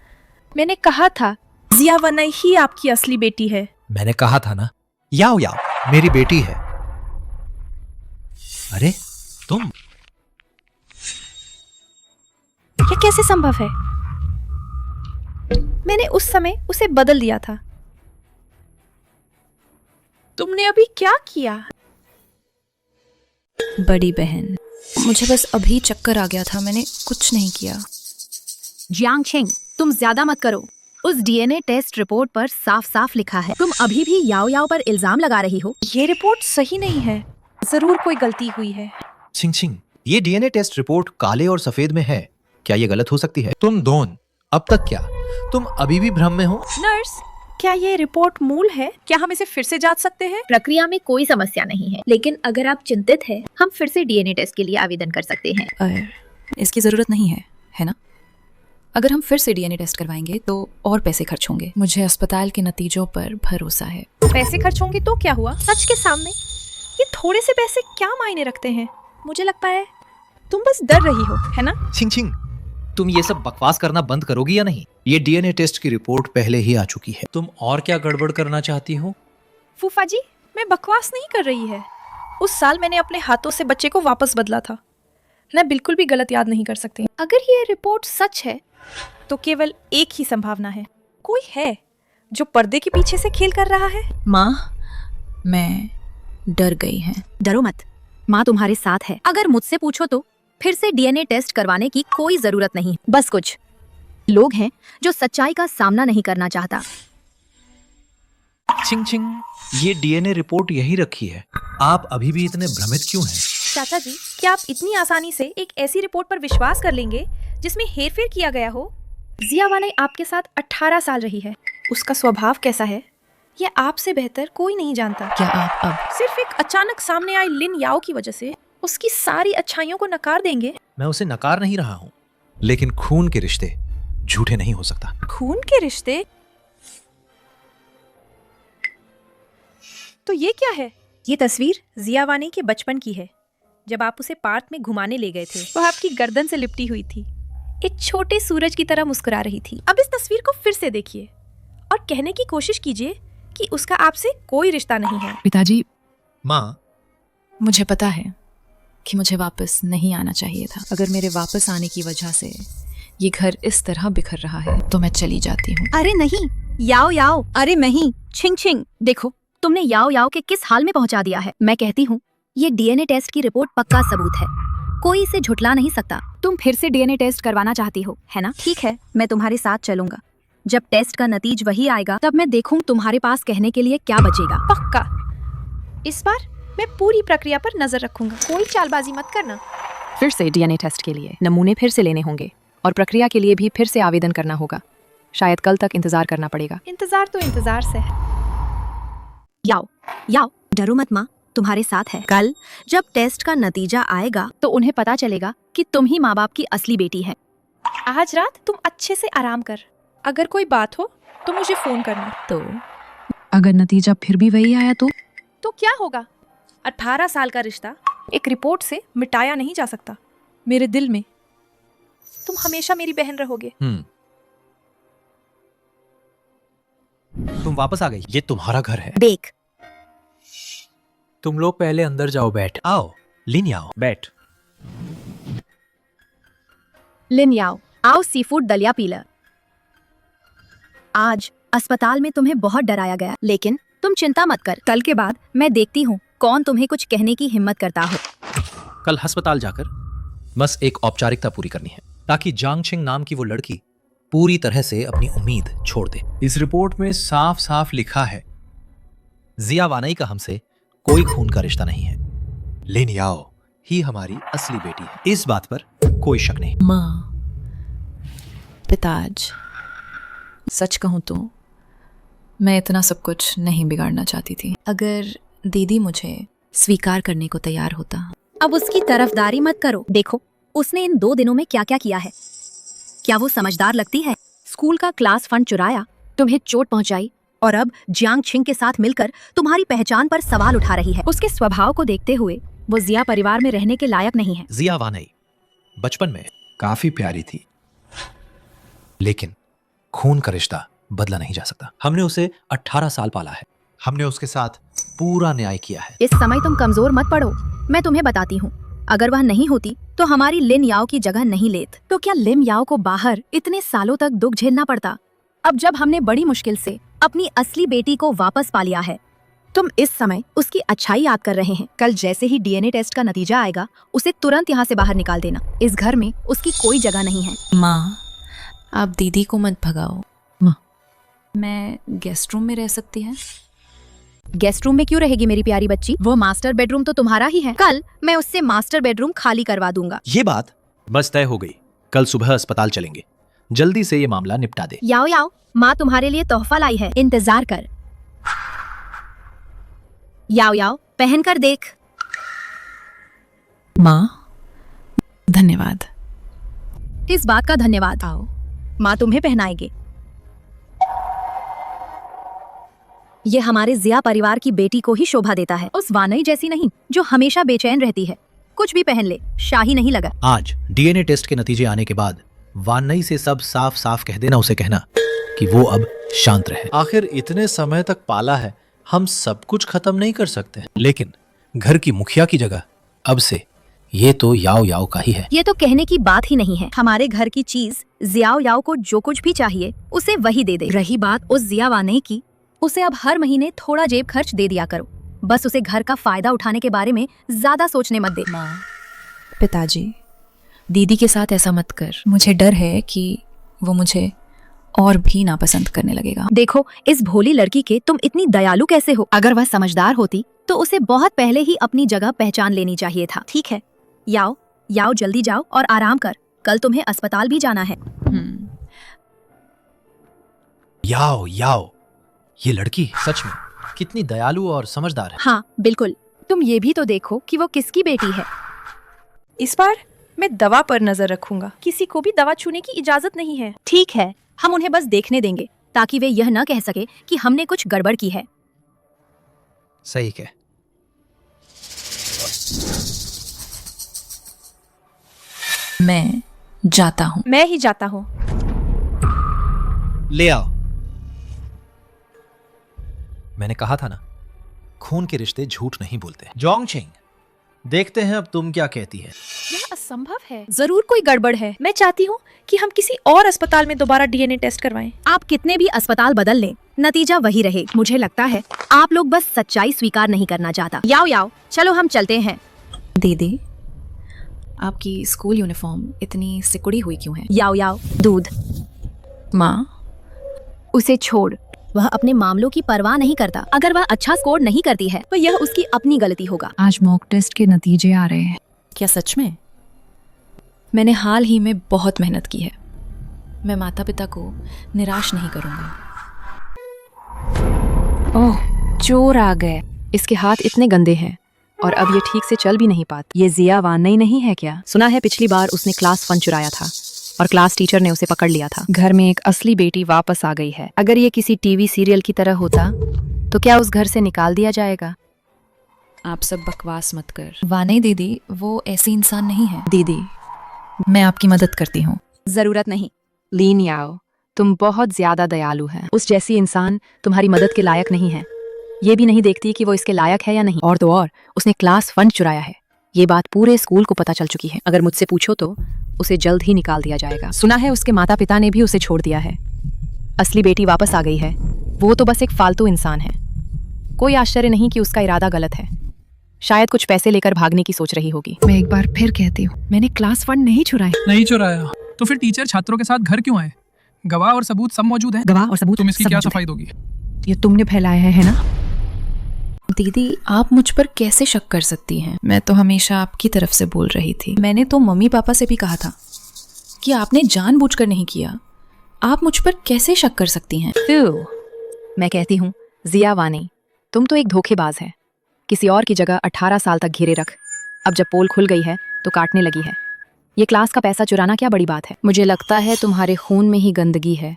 D: मैंने कहा था जिया वनई ही आपकी असली बेटी है।
A: मैंने कहा था ना, याओ याओ मेरी बेटी है। अरे तुम,
D: ये कैसे संभव है? मैंने उस समय उसे बदल दिया था। तुमने अभी क्या किया?
H: बड़ी बहन, मुझे बस अभी चक्कर आ गया था, मैंने कुछ नहीं किया।
C: जियांग छिंग, तुम ज्यादा मत करो। उस डीएनए टेस्ट रिपोर्ट पर साफ साफ लिखा है। तुम अभी भी याओ याओ पर इल्जाम लगा रही हो।
D: ये रिपोर्ट सही नहीं है, जरूर कोई गलती हुई है।
A: छिंग छिंग, ये डीएनए टेस्ट रिपोर्ट काले और सफेद में है, क्या ये गलत हो सकती है? तुम दोन, अब तक क्या तुम अभी भी भ्रम में हो?
D: नर्स, क्या ये रिपोर्ट मूल है? क्या हम इसे फिर से जांच सकते हैं?
G: प्रक्रिया में कोई समस्या नहीं है, लेकिन अगर आप चिंतित हैं, हम फिर से डीएनए टेस्ट के लिए आवेदन कर सकते हैं।
H: इसकी जरूरत नहीं है ना? अगर हम फिर से डीएनए टेस्ट करवाएंगे तो और पैसे खर्च होंगे। मुझे अस्पताल के नतीजों पर भरोसा है।
D: पैसे खर्च होंगे तो क्या हुआ? सच के सामने ये थोड़े से पैसे क्या मायने रखते हैं? मुझे लगता है तुम बस डर रही हो, है ना?
A: छिंग छिंग, तुम ये सब बकवास करना बंद करोगी या नहीं? ये डीएनए टेस्ट की रिपोर्ट पहले ही आ चुकी है। तुम और क्या गड़बड़ करना चाहती हो?
D: फूफा जी, मैं बकवास नहीं कर रही है। उस साल मैंने अपने हाथों से बच्चे को वापस बदला था। मैं बिल्कुल भी गलत याद नहीं कर सकती। अगर ये रिपोर्ट सच है तो केवल एक ही संभावना है, कोई है जो पर्दे के पीछे से खेल कर रहा है।
H: माँ, मैं डर गई है।
C: डरो मत, माँ तुम्हारे साथ है। अगर मुझसे पूछो तो फिर से डीएनए टेस्ट करवाने की कोई जरूरत नहीं। बस कुछ लोग हैं जो सच्चाई का सामना नहीं करना चाहता।
A: छिंग छिंग, ये डीएनए रिपोर्ट यही रखी है, आप अभी भी इतने भ्रमित क्यों हैं?
D: चाचा जी, क्या आप इतनी आसानी से एक ऐसी रिपोर्ट पर विश्वास कर लेंगे जिसमें हेरफेर किया गया हो? जिया वानई आपके साथ 18 साल रही है। उसका स्वभाव कैसा है यह आपसे बेहतर कोई नहीं जानता।
H: क्या आप अब
D: सिर्फ एक अचानक सामने आई लिन याओ की वजह से उसकी सारी अच्छाइयों को नकार देंगे?
A: मैं उसे नकार नहीं रहा हूँ, लेकिन खून के रिश्ते झूठे नहीं हो सकता।
D: खून के रिश्ते? तो ये क्या है? ये तस्वीर जिया वानई के बचपन की है, जब आप उसे पार्क में घुमाने ले गए थे। वह आपकी गर्दन से लिपटी हुई थी, एक छोटे सूरज की तरह मुस्कुरा रही थी। अब इस तस्वीर को फिर से देखिए और कहने की कोशिश कीजिए कि उसका आपसे कोई रिश्ता नहीं है।
B: पिताजी,
A: माँ,
H: मुझे पता है कि मुझे वापस नहीं आना चाहिए था। अगर मेरे वापस आने की वजह से ये घर इस तरह बिखर रहा है तो मैं चली जाती हूँ।
C: अरे नहीं याओ याओ, अरे नहीं छिंग छिंग, देखो तुमने याओ याओ के किस हाल में पहुंचा दिया है। मैं कहती हूँ ये डीएनए टेस्ट की रिपोर्ट पक्का सबूत है, कोई इसे झुठला नहीं सकता। तुम फिर से डीएनए टेस्ट करवाना चाहती हो, है ना? ठीक है, मैं तुम्हारे साथ चलूंगा। जब टेस्ट का नतीज वही आएगा तब मैं देखूं तुम्हारे पास कहने के लिए क्या बचेगा।
D: पक्का। इस बार मैं पूरी प्रक्रिया पर नजर रखूंगा, कोई चालबाजी मत करना।
B: फिर से डीएनए टेस्ट के लिए नमूने फिर से लेने होंगे और प्रक्रिया के लिए भी फिर से आवेदन करना होगा। शायद कल तक इंतजार करना पड़ेगा।
D: इंतजार तो इंतजार से है।
C: याओ याओ, डरो मत माँ, तुम्हारे साथ है। कल जब टेस्ट का नतीजा आएगा तो उन्हें पता चलेगा कि तुम ही माँ बाप की असली बेटी है।
D: आज रात तुम अच्छे से आराम कर, अगर कोई बात हो तो मुझे फोन करना।
B: तो अगर नतीजा फिर भी वही आया तो
D: क्या होगा? 18 साल का रिश्ता एक रिपोर्ट से मिटाया नहीं जा सकता। मेरे दिल में तुम हमेशा मेरी बहन रहोगे।
A: तुम वापस आ गई। ये तुम्हारा घर है।
C: देख,
A: तुम लोग पहले अंदर जाओ, बैठ। आओ लिन याओ, बैठ।
C: लिन याओ, आओ सीफूड दलिया पी लो। आज अस्पताल में तुम्हें बहुत डराया गया, लेकिन तुम चिंता मत कर। कल के बाद मैं देखती हूँ कौन तुम्हें कुछ कहने की हिम्मत करता हो।
A: कल अस्पताल जाकर बस एक औपचारिकता पूरी करनी है, ताकि जांग छिंग नाम की वो लड़की पूरी तरह से अपनी उम्मीद छोड़ दे। इस रिपोर्ट में साफ साफ लिखा है जिया वानई का हमसे कोई खून का रिश्ता नहीं है। लिन याओ ही हमारी असली बेटी है, इस बात पर कोई शक नहीं।
H: माँ, पिताज, सच कहूँ तो मैं इतना सब कुछ नहीं बिगाड़ना चाहती थी। अगर दीदी मुझे स्वीकार करने को तैयार होता।
C: अब उसकी तरफदारी मत करो। देखो उसने इन 2 दिनों में क्या क्या किया है। क्या वो समझदार लगती है? स्कूल का क्लास फंड चुराया, तुम्हें चोट पहुंचाई और अब जियांग छिंग के साथ मिलकर तुम्हारी पहचान पर सवाल उठा रही है। उसके स्वभाव को देखते हुए वो जिया परिवार में रहने के लायक नहीं है।
A: जिया वानई बचपन में काफी प्यारी थी, लेकिन खून का रिश्ता बदला नहीं जा सकता। हमने उसे 18 साल पाला है, हमने उसके साथ पूरा न्याय किया है।
C: इस समय तुम कमजोर मत पड़ो, मैं तुम्हें बताती हूँ। अगर वह नहीं होती तो हमारी लिन याओ की जगह नहीं लेत, तो क्या लिन याओ को बाहर इतने सालों तक दुख झेलना पड़ता। अब जब हमने बड़ी मुश्किल से अपनी असली बेटी को वापस पा लिया है, तुम इस समय उसकी अच्छाई याद कर रहे हैं। कल जैसे ही डीएनए टेस्ट का नतीजा आएगा उसे तुरंत यहाँ से बाहर निकाल देना। इस घर में उसकी कोई जगह नहीं है।
H: माँ, आप दीदी को मत भगाओ।
B: माँ,
H: मैं गेस्ट रूम में रह सकती है?
C: गेस्ट रूम में क्यों रहेगी मेरी प्यारी बच्ची? वो मास्टर बेडरूम तो तुम्हारा ही है। कल मैं उससे मास्टर बेडरूम खाली करवा दूंगा।
A: ये बात बस तय हो गई, कल सुबह अस्पताल चलेंगे। जल्दी से ये मामला निपटा दे।
C: याओ याओ, माँ तुम्हारे लिए तोहफा लाई है, इंतजार कर। याओ याओ, पहन कर देख।
H: माँ, धन्यवाद।
C: इस बात का धन्यवाद। आओ, माँ तुम्हें पहनाएंगे। ये हमारे जिया परिवार की बेटी को ही शोभा देता है, उस वानई जैसी नहीं जो हमेशा बेचैन रहती है। कुछ भी पहन ले, शाही नहीं लगा।
A: आज डीएनए टेस्ट के नतीजे आने के बाद वानई से सब साफ साफ कह देना, उसे कहना कि वो अब शांत रहे। आखिर इतने समय तक पाला है, हम सब कुछ खत्म नहीं कर सकते, लेकिन घर की मुखिया की जगह अब से ये तो याओ याओ का ही है।
C: ये तो कहने की बात ही नहीं है। हमारे घर की चीज जियाओ याओ को जो कुछ भी चाहिए उसे वही दे दे। रही बात उस जिया वानई की, उसे अब हर महीने थोड़ा जेब खर्च दे दिया करो। बस उसे घर का फायदा उठाने के बारे में ज्यादा सोचने मत दे।
H: माँ, पिताजी, दीदी के साथ ऐसा मत कर। मुझे डर है कि वो मुझे और भी नापसंद करने लगेगा।
C: देखो, इस भोली लड़की के तुम इतनी दयालु कैसे हो? अगर वह समझदार होती तो उसे बहुत पहले ही अपनी जगह पहचान लेनी चाहिए था। ठीक है, याओ याओ, जल्दी जाओ और आराम कर, कल तुम्हें अस्पताल भी जाना है।
A: याओ याओ, ये लड़की सच में कितनी दयालु और समझदार है।
C: हाँ बिल्कुल, तुम ये भी तो देखो कि वो किसकी बेटी है।
D: इस बार मैं दवा पर नजर रखूंगा, किसी को भी दवा छूने की इजाजत नहीं है।
C: ठीक है, हम उन्हें बस देखने देंगे ताकि वे यह न कह सके कि हमने कुछ गड़बड़ की है।
A: सही है।
H: मैं जाता हूँ।
D: मैं ही जाता हूँ।
A: ले आओ। मैंने कहा था ना, खून के रिश्ते झूठ नहीं बोलते। जोंग छिंग, देखते हैं अब तुम क्या कहती है।
D: यह असंभव है, जरूर कोई गड़बड़ है। मैं चाहती हूँ कि हम किसी और अस्पताल में दोबारा डीएनए टेस्ट करवाएं।
C: आप कितने भी अस्पताल बदल लें, नतीजा वही रहे। मुझे लगता है आप लोग बस सच्चाई स्वीकार नहीं करना चाहता। याओ याओ, चलो हम चलते हैं।
H: दीदी, आपकी स्कूल यूनिफॉर्म इतनी सिकुड़ी हुई क्यों है?
C: याओ याओ, दूध।
H: माँ,
C: उसे छोड़, वह अपने मामलों की परवाह नहीं करता। अगर वह अच्छा स्कोर नहीं करती है तो यह उसकी अपनी गलती होगा।
B: आज मॉक टेस्ट के नतीजे आ रहे हैं।
H: क्या सच में? मैंने हाल ही में बहुत मेहनत की है। मैं माता पिता को निराश नहीं करूंगा।
J: ओह, चोर आ गए। इसके हाथ इतने गंदे हैं और अब ये ठीक से चल भी नहीं पाती। ये जिया वानई नहीं है क्या? सुना है पिछली बार उसने क्लास फंड चुराया था और क्लास टीचर ने उसे पकड़ लिया था। घर में एक असली बेटी वापस आ गई है। अगर ये किसी टीवी सीरियल की तरह होता तो क्या उस घर से निकाल दिया जाएगा?
H: आप सब बकवास मत कर। वानई दीदी वो ऐसी इंसान नहीं है।
I: दीदी, मैं आपकी मदद करती हूँ।
C: जरूरत नहीं।
J: लीन याओ, तुम बहुत ज्यादा दयालु हैं। उस जैसी इंसान तुम्हारी मदद के लायक नहीं है। ये भी नहीं देखती कि वो इसके लायक है या नहीं। और तो और, उसने क्लास फंड चुराया है। ये बात पूरे स्कूल को पता चल चुकी है। अगर मुझसे पूछो तो उसे जल्द ही निकाल दिया जाएगा। सुना है उसके माता पिता ने भी उसे छोड़ दिया है। असली बेटी वापस आ गई है। वो तो बस एक फालतू इंसान है। कोई आश्चर्य नहीं कि उसका इरादा गलत है। शायद कुछ पैसे लेकर भागने की सोच रही होगी।
B: मैं एक बार फिर कहती हूँ, मैंने क्लास फंड नहीं चुराए।
F: नहीं चुराया तो फिर टीचर छात्रों के साथ घर क्यों आए? गवाह और सबूत सब मौजूद हैं।
B: गवाह और सबूत
F: तुम इसकी
B: सब
F: क्या
B: मौजूद
F: सफाई दोगी?
B: ये तुमने फैलाया है ना?
H: दीदी, आप मुझ पर कैसे शक कर सकती हैं? मैं तो हमेशा आपकी तरफ से बोल रही थी। मैंने तो मम्मी पापा से भी कहा था कि आपने जानबूझकर नहीं किया। आप मुझ पर कैसे शक कर सकती हैं?
J: मैं कहती हूँ, जिया वानी, तुम तो एक धोखेबाज है। किसी और की जगह 18 साल तक घेरे रख। अब जब पोल खुल गई है तो काटने लगी है। ये क्लास का पैसा चुराना क्या बड़ी बात है? मुझे लगता है तुम्हारे खून में ही गंदगी है,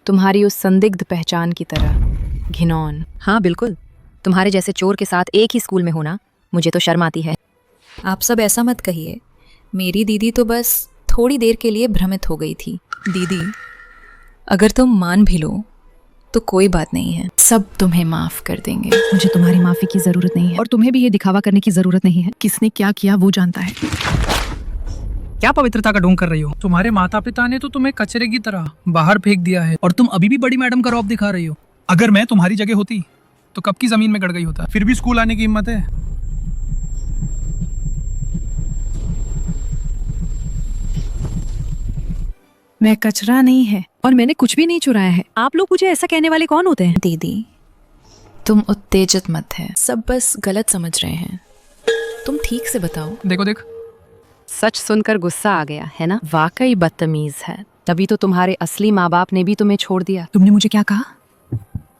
J: तुम्हारी उस संदिग्ध पहचान की तरह। घिनौन। हाँ बिल्कुल, तुम्हारे जैसे चोर के साथ एक ही स्कूल में होना मुझे तो शर्म आती है।
H: आप सब ऐसा मत कहिए। मेरी दीदी तो बस थोड़ी देर के लिए भ्रमित हो गई थी। दीदी, अगर तुम मान भी लो तो कोई बात नहीं है, सब तुम्हें माफ कर देंगे।
B: मुझे तुम्हारी माफी की जरूरत नहीं है और तुम्हें भी ये दिखावा करने की जरूरत नहीं है। किसने क्या किया वो जानता है।
F: क्या पवित्रता का ढोंग कर रही हो? तुम्हारे माता पिता ने तो तुम्हें कचरे की तरह बाहर फेंक दिया है और तुम अभी भी बड़ी मैडम का रौब दिखा रही हो। अगर मैं तुम्हारी जगह होती तो कब की जमीन में गड़ गई होता। फिर भी स्कूल आने की हिम्मत है।
B: मैं कचरा नहीं है और मैंने कुछ भी नहीं चुराया है। आप लोग मुझे ऐसा कहने वाले कौन होते हैं?
H: दीदी, तुम उत्तेजित मत है, सब बस गलत समझ रहे हैं। तुम ठीक से बताओ।
F: देखो देख,
J: सच सुनकर गुस्सा आ गया है ना? वाकई बदतमीज है। तभी तो तुम्हारे असली माँ बाप ने भी तुम्हें छोड़ दिया।
B: तुमने मुझे क्या कहा?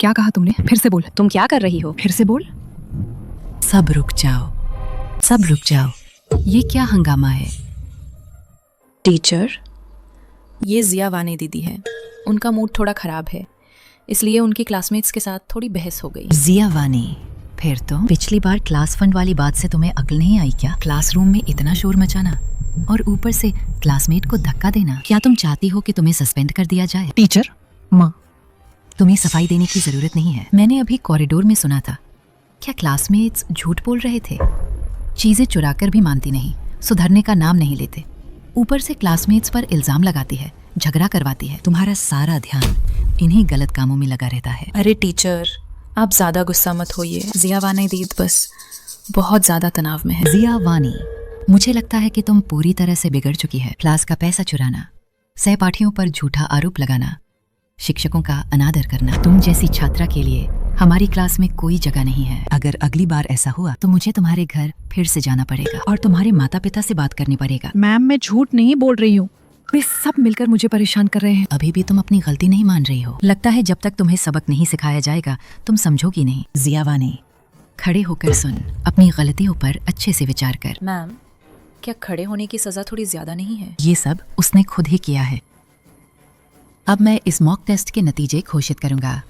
B: क्या कहा तुमने? फिर से बोल।
J: तुम क्या कर रही हो?
B: फिर से बोल।
I: सब रुक जाओ, सब रुक जाओ। ये क्या हंगामा है?
H: टीचर, ये जिया वानी दीदी है। उनका मूड थोड़ा खराब है, इसलिए उनकी क्लासमेट्स के साथ थोड़ी बहस हो गई।
I: जिया वानी, फिर तो पिछली बार क्लास फंड वाली बात से तुम्हें अक्ल नहीं आई क्या? क्लासरूम में इतना शोर मचाना और ऊपर से क्लासमेट को धक्का देना। क्या तुम चाहती हो कि तुम्हें सस्पेंड कर दिया जाए?
B: टीचर, माँ,
I: तुम्हें सफाई देने की जरूरत नहीं है। मैंने अभी कॉरिडोर में सुना था। क्या क्लासमेट्स झूठ बोल रहे थे? चीजें चुराकर भी मानती नहीं, सुधरने का नाम नहीं लेते, ऊपर से क्लासमेट्स पर इल्जाम लगाती है, झगड़ा करवाती है। तुम्हारा सारा ध्यान इन्हीं गलत कामों में लगा रहता है।
H: अरे टीचर, आप ज्यादा गुस्सा मत होइए। जिया वानी दीद बस बहुत ज्यादा तनाव में है।
I: जिया वानी, मुझे लगता है कि तुम पूरी तरह से बिगड़ चुकी है। क्लास का पैसा चुराना, सहपाठियों पर झूठा आरोप लगाना, शिक्षकों का अनादर करना। तुम जैसी छात्रा के लिए हमारी क्लास में कोई जगह नहीं है। अगर अगली बार ऐसा हुआ तो मुझे तुम्हारे घर फिर से जाना पड़ेगा और तुम्हारे माता पिता से बात करनी पड़ेगा।
B: मैम, मैं झूठ नहीं बोल रही हूँ। वे सब मिलकर मुझे परेशान कर रहे हैं।
I: अभी भी तुम अपनी गलती नहीं मान रही हो। लगता है जब तक तुम्हें सबक नहीं सिखाया जाएगा तुम समझोगी नहीं। जिया वानी, खड़े होकर सुन, अपनी गलतियों पर अच्छे से विचार कर।
H: मैम, क्या खड़े होने की सजा थोड़ी ज्यादा नहीं है?
I: ये सब उसने खुद ही किया है। अब मैं इस मॉक टेस्ट के नतीजे घोषित करूंगा।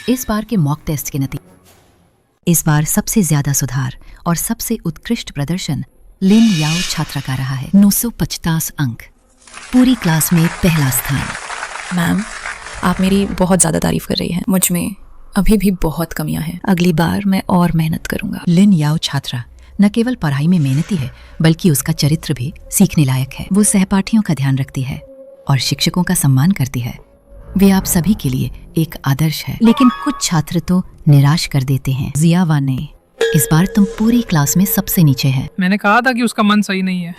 I: इस बार के मॉक टेस्ट के नतीजे, इस बार सबसे ज्यादा सुधार और सबसे उत्कृष्ट प्रदर्शन लिन याओ छात्रा का रहा है। 950 अंक, पूरी क्लास में पहला स्थान।
H: मैम, आप मेरी बहुत ज्यादा तारीफ कर रही हैं। मुझ में अभी भी बहुत कमियां हैं। अगली बार मैं और मेहनत करूंगा।
I: लिन याओ छात्रा, न केवल पढ़ाई में मेहनती है बल्कि उसका चरित्र भी सीखने लायक है। वो सहपाठियों का ध्यान रखती है और शिक्षकों का सम्मान करती है। वे आप सभी के लिए एक आदर्श है। लेकिन कुछ छात्र तो निराश कर देते हैं। जिया वाने, इस बार तुम पूरी क्लास में सबसे नीचे हैं।
F: मैंने कहा था कि उसका मन सही नहीं है,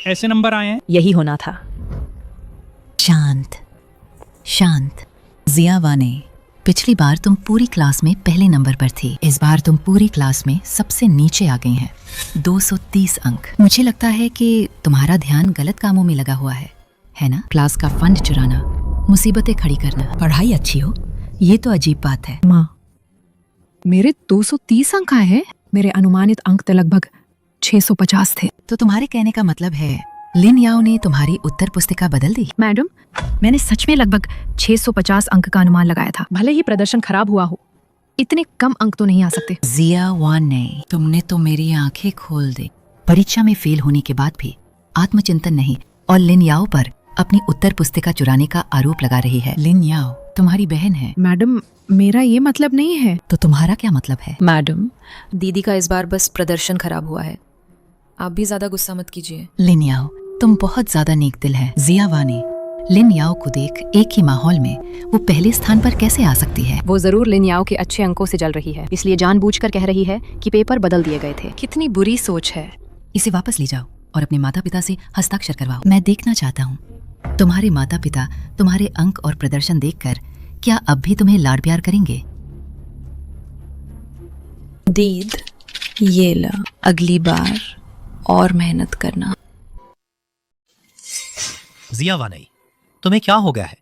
F: ऐसे नंबर आए हैं।
J: यही होना था।
I: शांत शांत। जिया वाने, पिछली बार तुम पूरी क्लास में पहले नंबर पर थी। इस बार तुम पूरी क्लास में सबसे नीचे आ गई हैं। 230 अंक। मुझे लगता है कि तुम्हारा ध्यान गलत कामों में लगा हुआ है ना? क्लास का फंड चुराना, मुसीबतें खड़ी करना। पढ़ाई अच्छी हो ये तो अजीब बात है।
B: माँ, मेरे 230 अंक आए हैं। मेरे अनुमानित अंक तो लगभग 650 थे।
I: तो तुम्हारे कहने का मतलब है लिन याओ ने तुम्हारी उत्तर पुस्तिका बदल दी?
B: मैडम, मैंने सच में लगभग 650 अंक का अनुमान लगाया था।
J: भले ही प्रदर्शन खराब हुआ हो,
B: इतने कम अंक तो नहीं आ सकते।
I: जिया वाने, तुमने तो मेरी आंखें खोल दी। परीक्षा में फेल होने के बाद भी आत्मचिंतन नहीं और लिन याओ पर अपनी उत्तर पुस्तिका चुराने का आरोप लगा रही है। लिन याओ तुम्हारी बहन है।
B: मैडम, मेरा ये मतलब नहीं है।
I: तो तुम्हारा क्या मतलब है?
H: मैडम, दीदी का इस बार बस प्रदर्शन खराब हुआ है, आप भी ज्यादा गुस्सा मत कीजिए।
I: लिन याओ, तुम बहुत ज्यादा नेक दिल है। जिया वाने, लिन याओ को देख एक ही माहौल में वो पहले स्थान पर कैसे आ सकती है?
J: वो जरूर लिन याओ के अच्छे अंकों से जल रही है, इसलिए जानबूझकर कह रही है कि पेपर बदल दिए गए थे।
H: कितनी बुरी सोच है।
I: इसे वापस ले जाओ और अपने माता पिता से हस्ताक्षर करवाओ। मैं देखना चाहता हूँ तुम्हारे माता पिता तुम्हारे अंक और प्रदर्शन देखकर क्या अब भी तुम्हें लाड प्यार करेंगे?
H: दीद, ये ला, अगली बार और मेहनत करना।
A: जिया वानई, तुम्हें क्या हो गया है?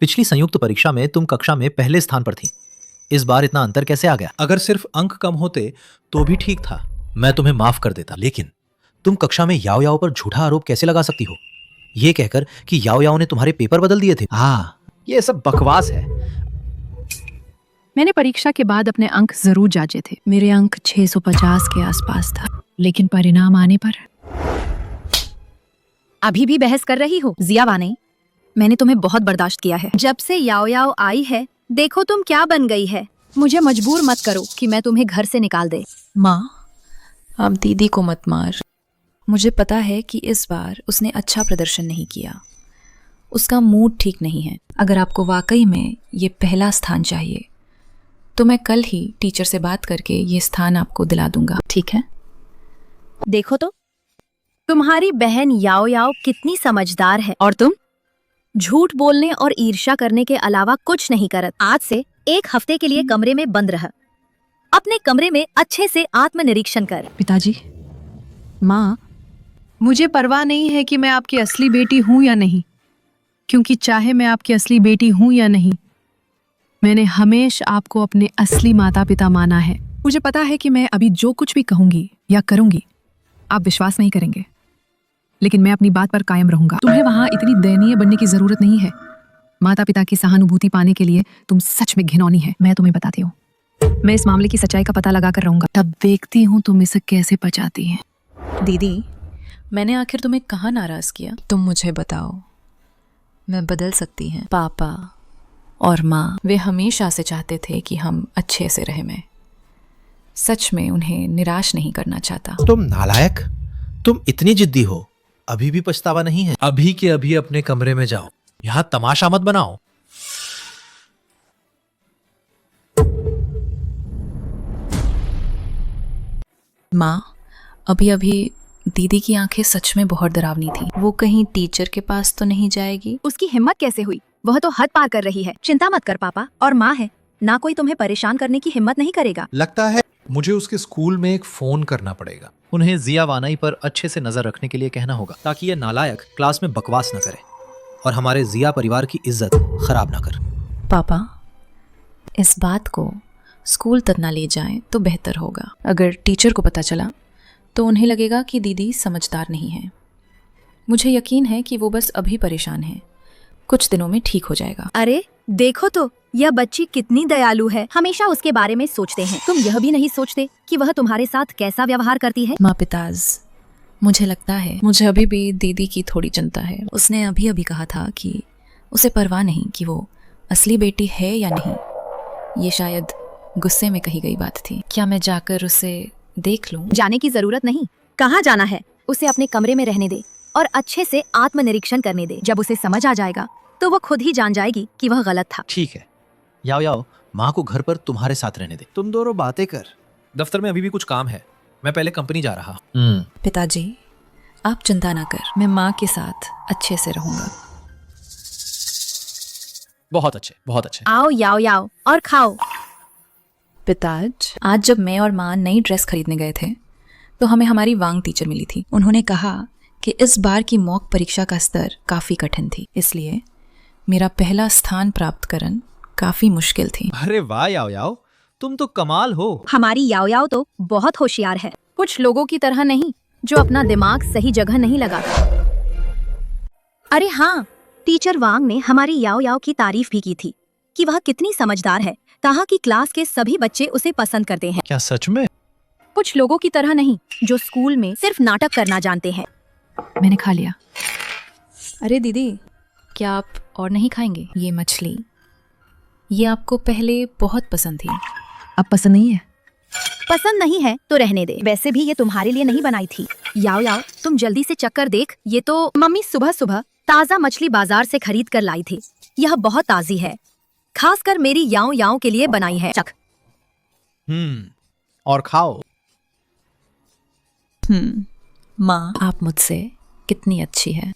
A: पिछली संयुक्त परीक्षा में तुम कक्षा में पहले स्थान पर थी। इस बार इतना अंतर कैसे आ गया? अगर सिर्फ अंक कम होते तो भी ठीक था, मैं तुम्हें माफ कर देता। लेकिन तुम कक्षा में याओ याओ पर झूठा आरोप कैसे लगा सकती हो, ये कहकर कि याओ याओ ने तुम्हारे पेपर बदल दिए थे? हाँ, ये सब बकवास है।
B: मैंने परीक्षा के बाद अपने अंक जरूर जांचे थे। मेरे अंक 650 के आसपास था, लेकिन परिणाम आने पर।
C: अभी भी बहस कर रही हो? जिया वाने, मैंने तुम्हें बहुत बर्दाश्त किया है। जब से याओ याओ आई है, देखो तुम क्या बन गई है। मुझे मजबूर मत करो कि मैं तुम्हें घर से निकाल दे।
H: माँ, आप दीदी को मत मार। मुझे पता है कि इस बार उसने अच्छा प्रदर्शन नहीं किया, उसका मूड ठीक नहीं है। अगर आपको वाकई में ये पहला स्थान चाहिए तो मैं कल ही टीचर से बात करके ये स्थान आपको दिला दूंगा, ठीक है?
C: देखो तो, तुम्हारी बहन याओ याओ कितनी समझदार है और तुम झूठ बोलने और ईर्ष्या करने के अलावा कुछ नहीं करत। आज से 1 हफ्ते के लिए कमरे में बंद रह। अपने कमरे में अच्छे से आत्मनिरीक्षण कर।
B: पिताजी, माँ, मुझे परवाह नहीं है कि मैं आपकी असली बेटी हूँ या नहीं, क्योंकि चाहे मैं आपकी असली बेटी हूँ या नहीं, मैंने हमेशा आपको अपने असली माता पिता माना है। मुझे पता है कि मैं अभी जो कुछ भी कहूंगी या करूंगी आप विश्वास नहीं करेंगे, लेकिन मैं अपनी बात पर कायम रहूंगा। तुम्हें वहां इतनी दयनीय बनने की जरूरत नहीं है। माता पिता की सहानुभूति पाने के लिए तुम सच में घिनौनी है। मैं तुम्हें बताती हूँ, मैं इस मामले की सच्चाई का पता लगा कर रहूंगा, तब देखती हूँ तुम इसे कैसे पचाती हैं।
H: दीदी, मैंने आखिर तुम्हें कहाँ नाराज किया? तुम मुझे बताओ, मैं बदल सकती हैं। पापा और माँ, वे हमेशा से चाहते थे कि हम अच्छे से रहें। मैं सच में उन्हें निराश नहीं करना चाहता।
A: तुम नालायक, तुम इतनी जिद्दी हो, अभी भी पछतावा नहीं है? अभी के अभी अपने कमरे में जाओ, यहाँ तमाशा मत बनाओ।
H: माँ, अभी अभी दीदी की आंखें सच में बहुत डरावनी थी। वो कहीं टीचर के पास तो नहीं जाएगी?
C: उसकी हिम्मत कैसे हुई? वह तो हद पार कर रही है। चिंता मत कर, पापा और माँ है ना, कोई तुम्हें परेशान करने की हिम्मत नहीं करेगा।
A: लगता है मुझे उसके स्कूल में एक फोन करना पड़ेगा। उन्हें जिया वानई पर अच्छे से नजर रखने के लिए कहना होगा, ताकि ये नालायक क्लास में बकवास न करे और हमारे जिया परिवार की इज्जत खराब ना कर।
H: पापा, इस बात को स्कूल तक ना ले जाएं तो बेहतर होगा। अगर टीचर को पता चला तो उन्हें लगेगा कि दीदी समझदार नहीं है। मुझे यकीन है कि वो बस अभी परेशान है, कुछ दिनों में ठीक हो जाएगा।
C: अरे देखो तो, यह बच्ची कितनी दयालु है। हमेशा उसके बारे में सोचते हैं। तुम यह भी नहीं सोचते कि वह तुम्हारे साथ कैसा व्यवहार करती है?
H: माँ पिताज, मुझे लगता है मुझे अभी भी दीदी की थोड़ी चिंता है। उसने अभी अभी कहा था कि उसे परवाह नहीं कि वो असली बेटी है या नहीं। ये शायद गुस्से में कही गई बात थी। क्या मैं जाकर उसे देख लूं।
C: जाने की जरूरत नहीं। कहाँ जाना है? उसे अपने कमरे में रहने दे और अच्छे से आत्मनिरीक्षण करने दे। जब उसे समझ आ जाएगा तो वो खुद ही जान जाएगी कि वह गलत था।
A: ठीक है, याओ याओ, माँ को घर पर तुम्हारे साथ रहने दे। तुम दोनों बातें कर। दफ्तर में अभी भी कुछ काम है, मैं पहले कंपनी जा रहा।
H: पिताजी, आप चिंता ना कर, मैं माँ के साथ अच्छे से रहूंगा।
A: बहुत अच्छे, बहुत अच्छे।
C: आओ याओ याओ और खाओ।
H: पिताज, आज जब मैं और माँ नई ड्रेस खरीदने गए थे तो हमें हमारी वांग टीचर मिली थी। उन्होंने कहा कि इस बार की मॉक परीक्षा का स्तर काफी कठिन थी, इसलिए मेरा पहला स्थान प्राप्त करना काफी मुश्किल थी।
A: अरे वाह याओ याओ, तुम तो कमाल हो।
C: हमारी याओ याओ तो बहुत होशियार है, कुछ लोगों की तरह नहीं जो अपना दिमाग सही जगह नहीं लगाता। अरे हाँ, टीचर वांग ने हमारी याओ याओ की तारीफ भी की थी कि वह कितनी समझदार है, कहा कि क्लास के सभी बच्चे उसे पसंद करते हैं।
A: क्या सच में?
C: कुछ लोगों की तरह नहीं जो स्कूल में सिर्फ नाटक करना जानते हैं।
B: मैंने खा लिया।
H: अरे दीदी, क्या आप और नहीं खाएंगे? ये मछली, ये आपको पहले बहुत पसंद थी।
B: अब पसंद नहीं है?
C: पसंद नहीं है तो रहने दे। वैसे भी ये तुम्हारे लिए नहीं बनाई थी। याओ याओ, तुम जल्दी से चक्कर देख। ये तो मम्मी सुबह सुबह ताज़ा मछली बाजार से खरीद कर लाई थी। यह बहुत ताज़ी है, खासकर मेरी याओ याओ के लिए बनाई है। चख।
A: और खाओ।
H: माँ, आप मुझसे कितनी अच्छी है।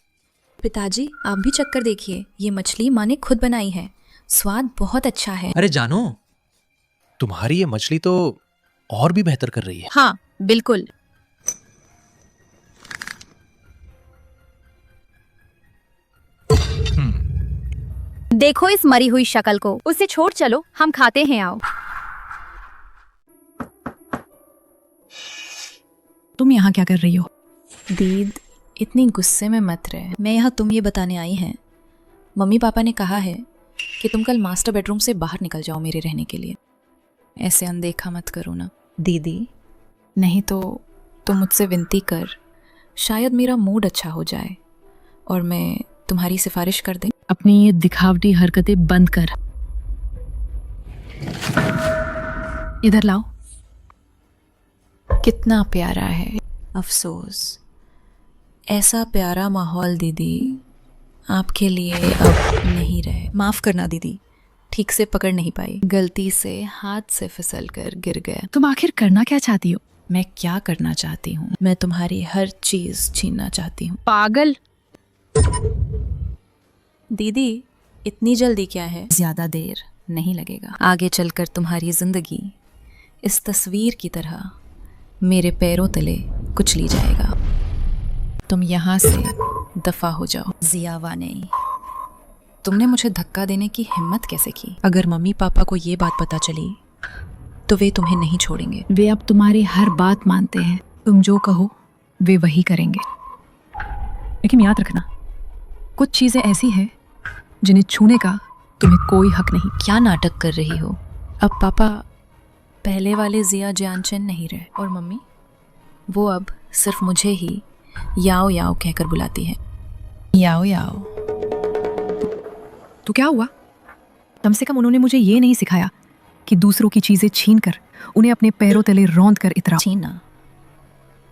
H: पिताजी, आप भी चक्कर देखिए, ये मछली माँ ने खुद बनाई है, स्वाद बहुत अच्छा है।
A: अरे जानो, तुम्हारी ये मछली तो और भी बेहतर कर रही है।
C: हाँ बिल्कुल। देखो इस मरी हुई शक्ल को, उसे छोड़ चलो, हम खाते हैं। आओ।
B: तुम यहाँ क्या कर रही हो?
H: दीद, इतनी गुस्से में मत रहे। मैं यहाँ तुम ये बताने आई हैं, मम्मी पापा ने कहा है कि तुम कल मास्टर बेडरूम से बाहर निकल जाओ मेरे रहने के लिए। ऐसे अनदेखा मत करो ना दीदी, नहीं तो तुम मुझसे विनती कर, शायद मेरा मूड अच्छा हो जाए और मैं तुम्हारी सिफारिश कर दें।
B: अपनी ये दिखावटी हरकतें बंद कर। इधर लाओ।
H: कितना प्यारा है। अफसोस, ऐसा प्यारा माहौल दीदी आपके लिए अब नहीं रहे। माफ करना दीदी, ठीक से पकड़ नहीं पाई, गलती से हाथ से फिसल कर गिर गया।
B: तुम आखिर करना क्या चाहती हो?
H: मैं क्या करना चाहती हूँ? मैं तुम्हारी हर चीज छीनना चाहती हूँ।
B: पागल।
H: दीदी, इतनी जल्दी क्या है? ज्यादा देर नहीं लगेगा। आगे चलकर तुम्हारी जिंदगी इस तस्वीर की तरह मेरे पैरों तले कुचली जाएगा। तुम यहाँ से दफा हो जाओ। जिया वानई, तुमने मुझे धक्का देने की हिम्मत कैसे की? अगर मम्मी पापा को ये बात पता चली तो वे तुम्हें नहीं छोड़ेंगे।
B: वे अब तुम्हारी हर बात मानते हैं, तुम जो कहो वे वही करेंगे। लेकिन याद रखना, कुछ चीजें ऐसी हैं जिन्हें छूने का तुम्हें कोई हक नहीं।
H: क्या नाटक कर रही हो? अब पापा पहले वाले जिया जानचन नहीं रहे और मम्मी, वो अब सिर्फ मुझे ही याओ याओ कहकर बुलाती है।
B: याओ याओ। तो क्या हुआ? कम से कम उन्होंने मुझे ये नहीं सिखाया कि दूसरों की चीजें छीन कर उन्हें अपने पैरों तले रौंद कर इतरा।
H: छीना,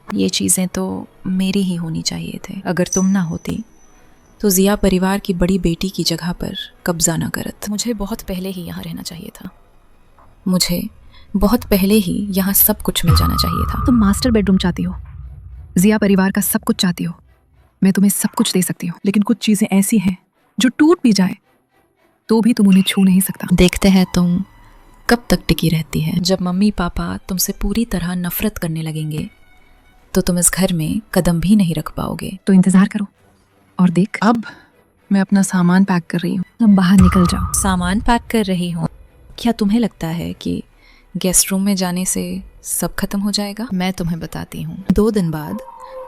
H: ये चीजें तो मेरी ही होनी चाहिए थे। अगर तुम ना होती तो जिया परिवार की बड़ी बेटी की जगह पर कब्जा ना करत। मुझे बहुत पहले ही यहाँ रहना चाहिए था। मुझे बहुत पहले ही यहाँ सब कुछ मिल जाना चाहिए था।
B: तुम मास्टर बेडरूम चाहती हो, जिया परिवार का सब कुछ चाहती हो। मैं तुम्हें सब कुछ दे सकती हूँ, लेकिन कुछ चीजें ऐसी हैं जो टूट भी जाए तो भी तुम उन्हें छू नहीं सकता।
H: देखते हैं तुम कब तक टिकी रहती है। जब मम्मी पापा तुमसे पूरी तरह नफरत करने लगेंगे तो तुम इस घर में कदम भी नहीं रख पाओगे।
B: तो इंतजार करो और देख। अब मैं अपना सामान पैक कर रही हूँ, तुम बाहर निकल जाओ।
H: सामान पैक कर रही हूँ? क्या तुम्हें लगता है कि गेस्ट रूम में जाने से सब खत्म हो जाएगा? मैं तुम्हें बताती हूँ, 2 दिन बाद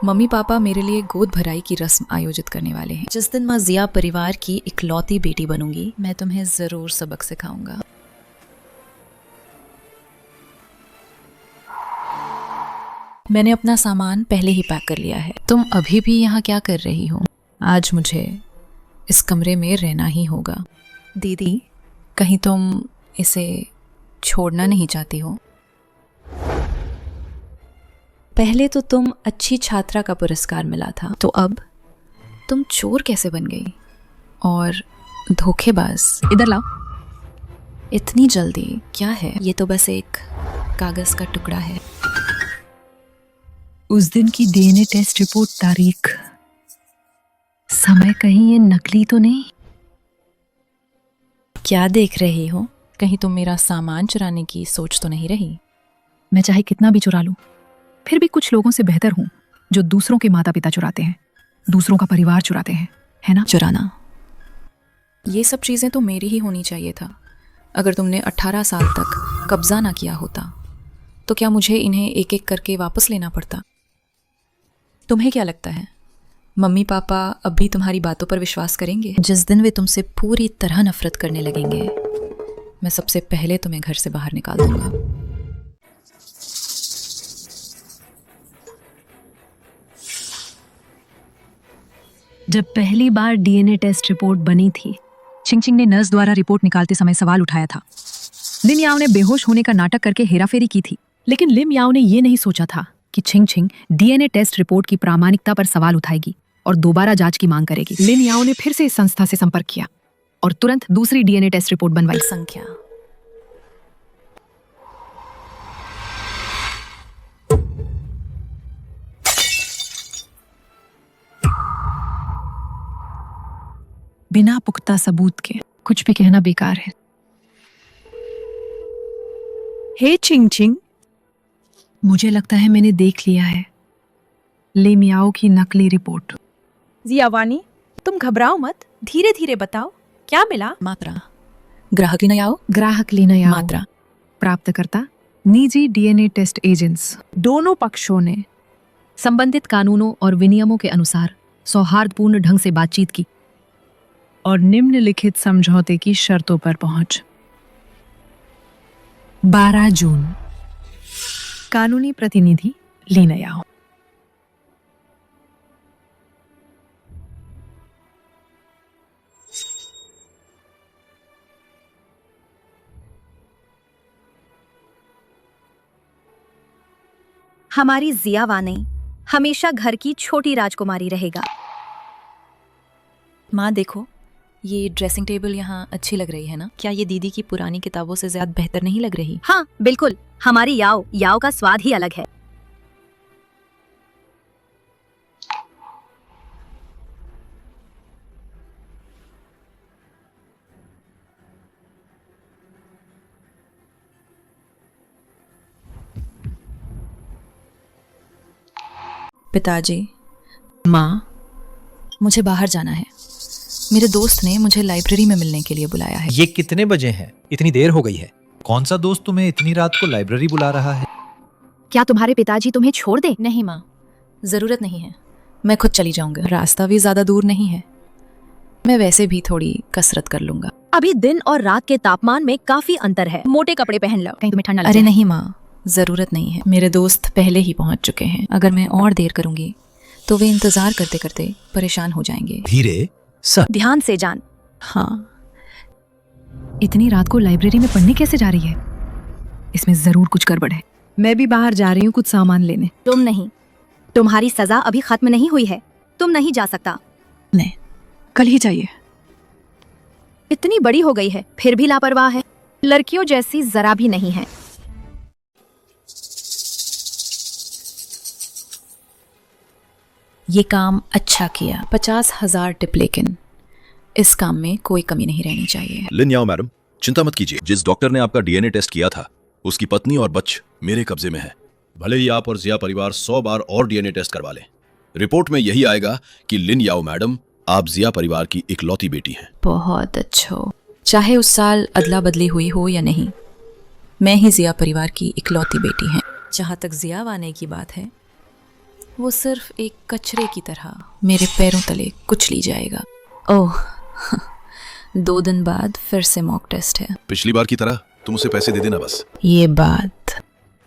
H: मम्मी पापा मेरे लिए गोद भराई की रस्म आयोजित करने वाले हैं। जिस दिन मैं जिया परिवार की इकलौती बेटी बनूंगी, मैं तुम्हें जरूर सबक सिखाऊंगा। मैंने अपना सामान पहले ही पैक कर लिया है। तुम अभी भी यहाँ क्या कर रही हो? आज मुझे इस कमरे में रहना ही होगा। दीदी, कहीं तुम इसे छोड़ना नहीं चाहती हो? पहले तो तुम अच्छी छात्रा का पुरस्कार मिला था, तो अब तुम चोर कैसे बन गई और धोखेबाज?
B: इधर लाओ।
H: इतनी जल्दी क्या है? ये तो बस एक कागज का टुकड़ा है।
B: उस दिन की डीएनए टेस्ट रिपोर्ट, तारीख, समय, कहीं ये नकली तो नहीं?
H: क्या देख रही हो? कहीं तुम मेरा सामान चुराने की सोच तो नहीं रही?
B: मैं चाहे कितना भी चुरा लूं, फिर भी कुछ लोगों से बेहतर हूं जो दूसरों के माता पिता चुराते हैं, दूसरों का परिवार चुराते हैं, है ना?
H: चुराना, ये सब चीजें तो मेरी ही होनी चाहिए था। अगर तुमने 18 साल तक कब्जा ना किया होता तो क्या मुझे इन्हें एक एक करके वापस लेना पड़ता? तुम्हें क्या लगता है मम्मी पापा अब भी तुम्हारी बातों पर विश्वास करेंगे? जिस दिन वे तुमसे पूरी तरह नफरत करने लगेंगे, मैं सबसे पहले तुम्हें घर से बाहर निकाल दूंगा।
B: जब पहली बार डीएनए टेस्ट रिपोर्ट बनी थी, चिंगचिंग ने नर्स द्वारा रिपोर्ट निकालते समय सवाल उठाया था। लिन याओ ने बेहोश होने का नाटक करके हेराफेरी की थी, लेकिन लिन याओ ने यह नहीं सोचा था कि चिंगचिंग डीएनए टेस्ट रिपोर्ट की प्रामाणिकता पर सवाल उठाएगी और दोबारा जांच की मांग करेगी। लिन याओ ने फिर से इस संस्था से संपर्क किया और तुरंत दूसरी डीएनए टेस्ट रिपोर्ट बनवाई।
H: संख्या
B: बिना पुख्ता सबूत के कुछ भी कहना बेकार है। हे चिंगचिंग, मुझे लगता है मैंने देख लिया है ले मियाओ की नकली रिपोर्ट।
D: जियावानी, तुम घबराओ मत, धीरे धीरे बताओ क्या मिला।
H: मात्रा, ग्राहक लिन याओ,
B: ग्राहक लेना याओ,
H: मात्रा,
B: प्राप्तकर्ता निजी डीएनए टेस्ट एजेंट्स। दोनों पक्षों ने संबंधित कानूनों और विनियमों के अनुसार सौहार्दपूर्ण ढंग से बातचीत की और निम्नलिखित समझौते की शर्तों पर पहुंच। 12 जून। कानूनी प्रतिनिधि लिन याओ।
C: हमारी जिया वानी हमेशा घर की छोटी राजकुमारी रहेगा।
H: माँ देखो, ये ड्रेसिंग टेबल यहाँ अच्छी लग रही है ना? क्या ये दीदी की पुरानी किताबों से ज्यादा बेहतर नहीं लग रही?
C: हाँ बिल्कुल, हमारी याओ का स्वाद ही अलग है।
H: पिताजी, माँ, मुझे बाहर जाना है। मेरे दोस्त ने मुझे लाइब्रेरी में मिलने के लिए बुलाया है।
A: ये कितने बजे हैं? इतनी देर हो गई है। कौन सा दोस्त तुम्हें इतनी रात को लाइब्रेरी बुला रहा है?
C: क्या तुम्हारे पिताजी तुम्हें छोड़ दे?
H: नहीं माँ, जरूरत नहीं है, मैं खुद चली जाऊंगा। रास्ता भी ज्यादा दूर नहीं है, मैं वैसे भी थोड़ी कसरत कर लूंगा।
C: अभी दिन और रात के तापमान में काफी अंतर है, मोटे कपड़े पहन लो, कहीं तुम्हें ठंड ना लग
H: अरे
C: जाए।
H: नहीं माँ, जरूरत नहीं है, मेरे दोस्त पहले ही पहुंच चुके हैं। अगर मैं और देर करूंगी तो वे इंतजार करते करते परेशान हो जाएंगे।
A: धीरे सर,
C: ध्यान से जान।
H: हाँ,
B: इतनी रात को लाइब्रेरी में पढ़ने कैसे जा रही है? इसमें जरूर कुछ गड़बड़ है। मैं भी बाहर जा रही हूँ कुछ सामान लेने।
C: तुम नहीं, तुम्हारी सजा अभी खत्म नहीं हुई है, तुम नहीं जा सकता।
B: नहीं, कल ही चाहिए।
C: इतनी बड़ी हो गई है फिर भी लापरवाह है, लड़कियों जैसी जरा भी नहीं है।
H: ये काम अच्छा किया, 50,000 टिप, लेकिन इस काम में कोई कमी नहीं रहनी चाहिए।
K: लिन याओ मैडम, चिंता मत कीजिए। जिस डॉक्टर ने आपका डीएनए टेस्ट किया था, उसकी पत्नी और बच्च मेरे कब्जे में है। भले ही आप और जिया परिवार 100 बार और डीएनए टेस्ट करवा लें, रिपोर्ट में यही आएगा कि लिन याओ मैडम आप जिया परिवार की इकलौती बेटी हैं।
H: बहुत अच्छा, चाहे उस साल अदला बदली हुई हो या नहीं, मैं ही जिया परिवार की इकलौती बेटी हैं। जहाँ तक जिया वाने की बात है, वो सिर्फ एक कचरे की तरह मेरे पैरों तले कुचली जाएगा। ओह, 2 दिन बाद फिर से मॉक टेस्ट है।
K: पिछली बार की तरह तुम उसे पैसे दे देना बस।
H: ये बात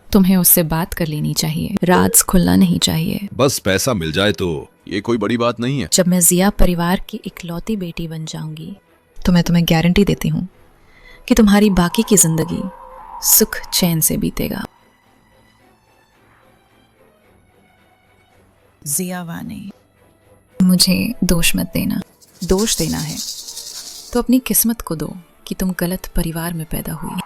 H: तुम्हें उससे बात कर लेनी चाहिए, राज खुलना नहीं चाहिए।
K: बस पैसा मिल जाए तो ये कोई बड़ी बात नहीं है।
H: जब मैं जिया परिवार की इकलौती बेटी बन जाऊंगी तो मैं तुम्हें गारंटी देती हूँ कि तुम्हारी बाकी की जिंदगी सुख चैन से बीतेगा। जिया वानी, मुझे दोष मत देना। दोष देना है तो अपनी किस्मत को दो कि तुम गलत परिवार में पैदा हुई।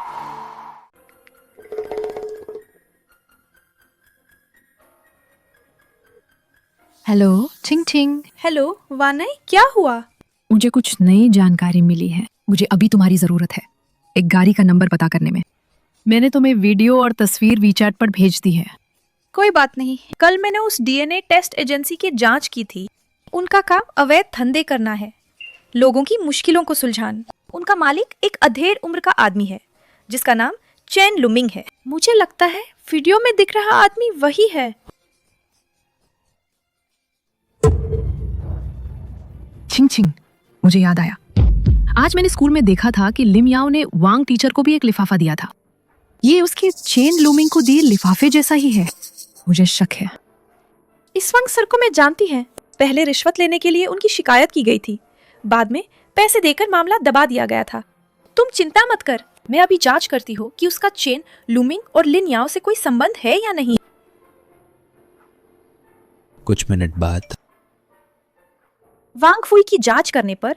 B: हेलो छिंग छिंग।
D: हेलो वानाई, क्या हुआ?
B: मुझे कुछ नई जानकारी मिली है। मुझे अभी तुम्हारी जरूरत है एक गाड़ी का नंबर पता करने में। मैंने तुम्हें वीडियो और तस्वीर वीचैट पर भेज दी है।
D: कोई बात नहीं, कल मैंने उस डीएनए टेस्ट एजेंसी की जांच की थी। उनका काम अवैध धंधे करना है, लोगों की मुश्किलों को सुलझाना। उनका मालिक एक अधेड़ उम्र का आदमी है जिसका नाम चैन लुमिंग है। मुझे लगता है वीडियो में दिख रहा आदमी वही है।
B: छिंग छिंग, मुझे याद आया। आज मैंने स्कूल में देखा था कि लिम याओ ने वांग टीचर को भी एक लिफाफा दिया था। ये उसके चेन लूमिंग को दिए लिफाफे जैसा ही है। मुझे शक है।
D: इस वांग सर को मैं जानती है। पहले रिश्वत लेने के लिए उनकी शिकायत की गई थी, बाद में पैसे देकर मामला दबा दिया गया था। तुम चिंता मत कर, मैं अभी जांच करती हूँ कि उसका चेन लूमिंग और लिन याओ से कोई संबंध है या नहीं।
E: कुछ मिनट बाद
D: वांग फुई की जांच करने पर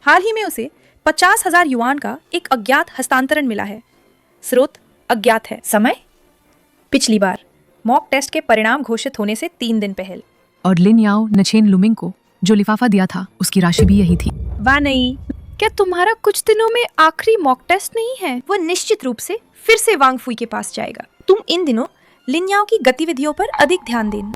D: हाल ही में उसे 50,000 युआन का एक अज्ञात हस्तांतरण मिला है। स्रोत अज्ञात है। समय पिछली बार मॉक टेस्ट के परिणाम घोषित होने से 3 दिन पहले।
B: और लिन याओ ने चेन लुमिंग को जो लिफाफा दिया था उसकी राशि भी यही थी।
D: वाह नहीं, क्या तुम्हारा कुछ दिनों में आखिरी मॉक टेस्ट नहीं है? वो निश्चित रूप से फिर से वांग फुई के पास जाएगा। तुम इन दिनों लिन याओ की गतिविधियों पर अधिक ध्यान देना।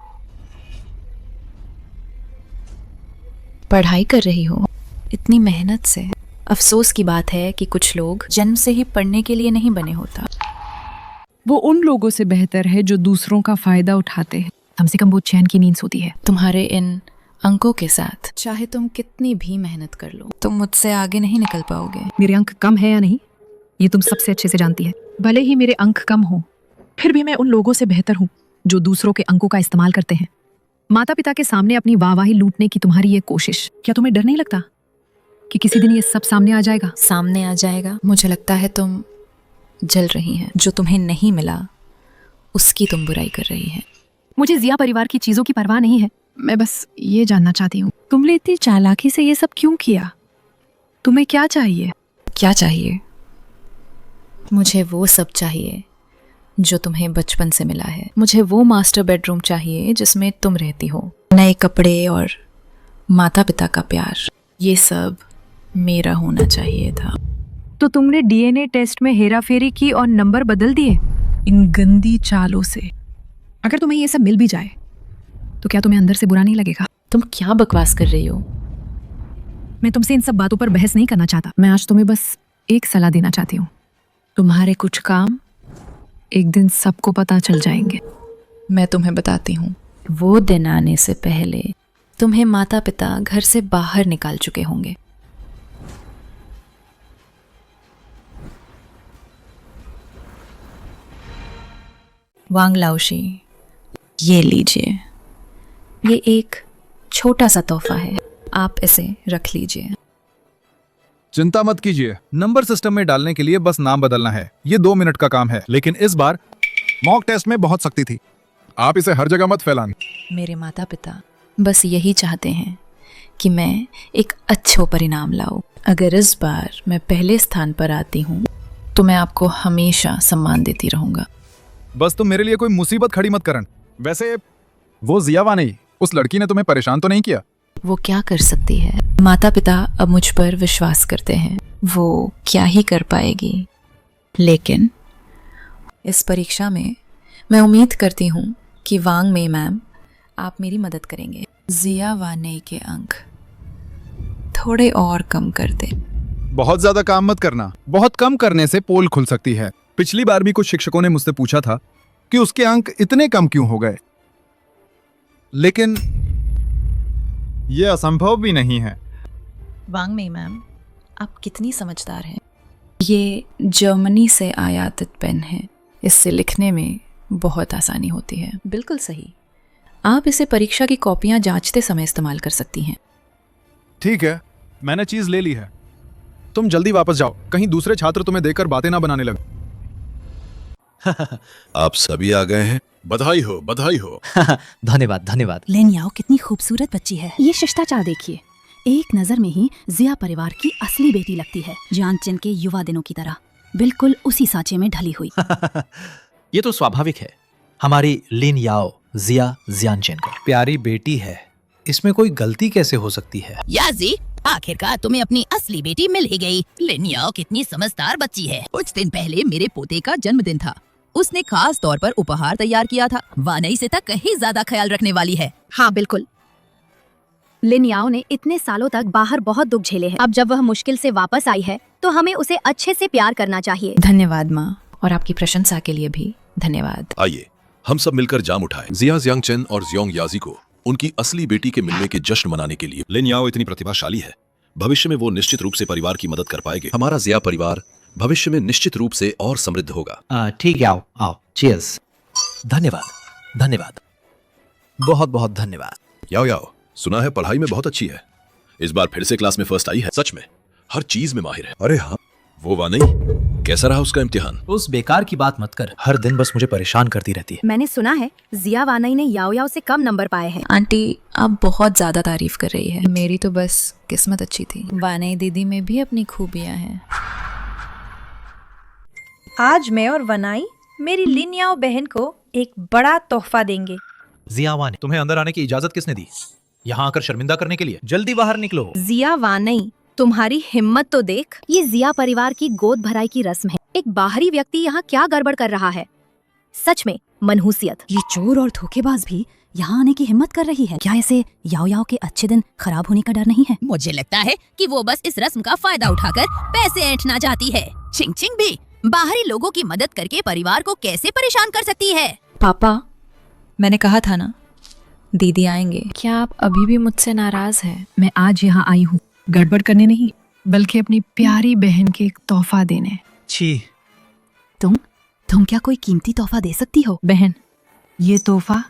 H: पढ़ाई कर रही हो इतनी मेहनत से। अफसोस की बात है कि कुछ लोग जन्म से ही पढ़ने के लिए नहीं बने होता।
B: वो उन लोगों से बेहतर है जो दूसरों का फायदा उठाते हैं। कम से कम वो चैन की नींद सोती है।
H: तुम्हारे इन अंकों के साथ चाहे तुम कितनी भी मेहनत कर लो, तुम मुझसे आगे नहीं निकल पाओगे।
B: मेरे अंक कम है या नहीं, ये तुम सबसे अच्छे से जानती है। भले ही मेरे अंक कम हो, फिर भी मैं उन लोगों से बेहतर हूँ जो दूसरों के अंकों का इस्तेमाल करते हैं। माता पिता के सामने अपनी वाहवाही लूटने की तुम्हारी ये कोशिश, क्या तुम्हें डर नहीं लगता कि किसी दिन ये सब सामने आ जाएगा?
H: सामने आ जाएगा। मुझे लगता है तुम जल रही हैं। जो तुम्हें नहीं मिला उसकी तुम बुराई कर रही हैं।
B: मुझे जिया परिवार की चीजों की परवाह नहीं है। मैं बस ये जानना चाहती हूँ, तुमने इतनी चालाकी से ये सब क्यों किया? तुम्हें क्या चाहिए?
H: क्या चाहिए? मुझे वो सब चाहिए जो तुम्हें बचपन से मिला है। मुझे वो मास्टर बेडरूम चाहिए जिसमें तुम रहती हो, नए कपड़े और माता पिता का प्यार। ये सब मेरा होना चाहिए था।
B: तो तुमने डीएनए टेस्ट में हेराफेरी की और नंबर बदल दिए इन गंदी चालों से। अगर तुम्हें ये सब मिल भी जाए तो क्या तुम्हें अंदर से बुरा नहीं लगेगा?
H: तुम क्या बकवास कर रही हो?
B: मैं तुमसे इन सब बातों पर बहस नहीं करना चाहता। मैं आज तुम्हें बस एक सलाह देना चाहती हूँ। तुम्हारे कुछ काम एक दिन सबको पता चल जाएंगे।
H: मैं तुम्हें बताती हूँ, वो दिन आने से पहले तुम्हें माता पिता घर से बाहर निकाल चुके होंगे। वांग लाओशी, ये लीजिए। ये एक छोटा सा तोहफा है, आप इसे रख लीजिए।
L: चिंता मत कीजिए, नंबर सिस्टम में डालने के लिए बस नाम बदलना है। ये 2 मिनट का काम है, लेकिन इस बार मॉक टेस्ट में बहुत सख्ती थी। आप इसे हर जगह मत फैलाना।
H: मेरे माता पिता बस यही चाहते हैं कि मैं एक अच्छा परिणाम लाऊं। अगर इस बार मैं पहले स्थान पर आती हूँ तो मैं आपको हमेशा सम्मान देती रहूंगा।
L: बस तुम मेरे लिए कोई मुसीबत खड़ी मत करन। वैसे वो जिया वानी, उस लड़की ने तुम्हें परेशान तो नहीं किया?
H: वो क्या कर सकती है? माता पिता अब मुझ पर विश्वास करते हैं, वो क्या ही कर पाएगी। लेकिन इस परीक्षा में मैं उम्मीद करती हूँ कि वांग में मैम आप मेरी मदद करेंगे। जिया वानी के अंक थोड़े और कम कर दे।
L: बहुत ज्यादा काम मत करना, बहुत कम करने से पोल खुल सकती है। पिछली बार भी कुछ शिक्षकों ने मुझसे पूछा था कि उसके अंक इतने कम क्यों हो गए, लेकिन यह असंभव भी नहीं है।
H: वांग में मैम, आप कितनी समझदार हैं। ये जर्मनी से आयातित पेन है, इससे लिखने में बहुत आसानी होती है। बिल्कुल सही। आप इसे परीक्षा की कॉपियां जांचते समय इस्तेमाल कर सकती हैं।
L: ठीक है, मैंने चीज ले ली है। तुम जल्दी वापस जाओ, कहीं दूसरे छात्र तुम्हें देखकर बातें ना बनाने लगे।
K: आप सभी आ गए हैं। बधाई हो, बधाई हो।
A: धन्यवाद धन्यवाद।
C: लिन याओ कितनी खूबसूरत बच्ची है। ये शिष्टाचार देखिए, एक नजर में ही जिया परिवार की असली बेटी लगती है, जानचन के युवा दिनों की तरह, बिल्कुल उसी सांचे में ढली हुई।
A: ये तो स्वाभाविक है, हमारी लिन याओ जिया जियांचेन का प्यारी बेटी है, इसमें कोई गलती कैसे हो सकती है?
I: याजी, आखिरकार तुम्हें अपनी असली बेटी मिल ही गई। लिन याओ कितनी समझदार बच्ची है। कुछ दिन पहले मेरे पोते का जन्मदिन था, उसने खास तौर पर उपहार तैयार किया था। वानई से तक कहीं ज्यादा ख्याल रखने वाली है।
C: हाँ बिल्कुल, लिन याओ ने इतने सालों तक बाहर बहुत दुख झेले हैं। अब जब वह मुश्किल से वापस आई है तो हमें उसे अच्छे से प्यार करना चाहिए।
H: धन्यवाद माँ, और आपकी प्रशंसा के लिए भी धन्यवाद।
K: आइए हम सब मिलकर जाम उठाएं जिया जियांगचेन और जियोंग याजी को उनकी असली बेटी के मिलने के जश्न मनाने के लिए। लिन याओ इतनी प्रतिभाशाली है, भविष्य में वो निश्चित रूप से परिवार की मदद कर पाएंगे। हमारा जिया परिवार भविष्य में निश्चित रूप से और समृद्ध होगा।
A: ठीक है, आओ आओ, चीयर्स। धन्यवाद धन्यवाद, बहुत बहुत धन्यवाद।
K: याओ याओ, सुना है पढ़ाई में बहुत अच्छी है, इस बार फिर से क्लास में फर्स्ट आई है। सच में हर चीज में माहिर है। अरे हाँ, वो वानई, कैसा रहा उसका इम्तिहान?
A: उस बेकार की बात मत कर, हर दिन बस मुझे परेशान करती रहती है।
C: मैंने सुना है जिया वानई ने याओ याओ से कम नंबर पाए हैं।
H: आंटी आप बहुत ज्यादा तारीफ कर रही है, मेरी तो बस किस्मत अच्छी थी। वानई दीदी में भी अपनी खूबियां हैं।
D: आज मैं और वनाई मेरी लिन याओ बहन को एक बड़ा तोहफा देंगे।
A: जिया वानई, तुम्हें अंदर आने की इजाजत किसने दी? यहाँ आकर शर्मिंदा करने के लिए? जल्दी बाहर निकलो।
C: जिया वानई, तुम्हारी हिम्मत तो देख। ये जिया परिवार की गोद भराई की रस्म है। एक बाहरी व्यक्ति यहाँ क्या गड़बड़ कर रहा है? सच में मनहूसियत। ये चोर और धोखेबाज भी यहाँ आने की हिम्मत कर रही है। क्या इसे याओ याओ के अच्छे दिन खराब होने का डर नहीं है?
I: मुझे लगता है कि वो बस इस रस्म का फायदा उठाकर पैसे ऐंठना चाहती है। चिंग चिंग भी बाहरी लोगों की मदद करके परिवार को कैसे परेशान कर सकती है?
H: पापा, मैंने कहा था ना दीदी आएंगे। क्या आप अभी भी मुझसे नाराज हैं?
B: मैं आज यहाँ आई हूँ गड़बड़ करने नहीं, बल्कि अपनी प्यारी बहन के एक तोहफा देने।
A: छी,
C: तुम क्या कोई कीमती तोहफा दे सकती हो?
B: बहन, ये तोहफा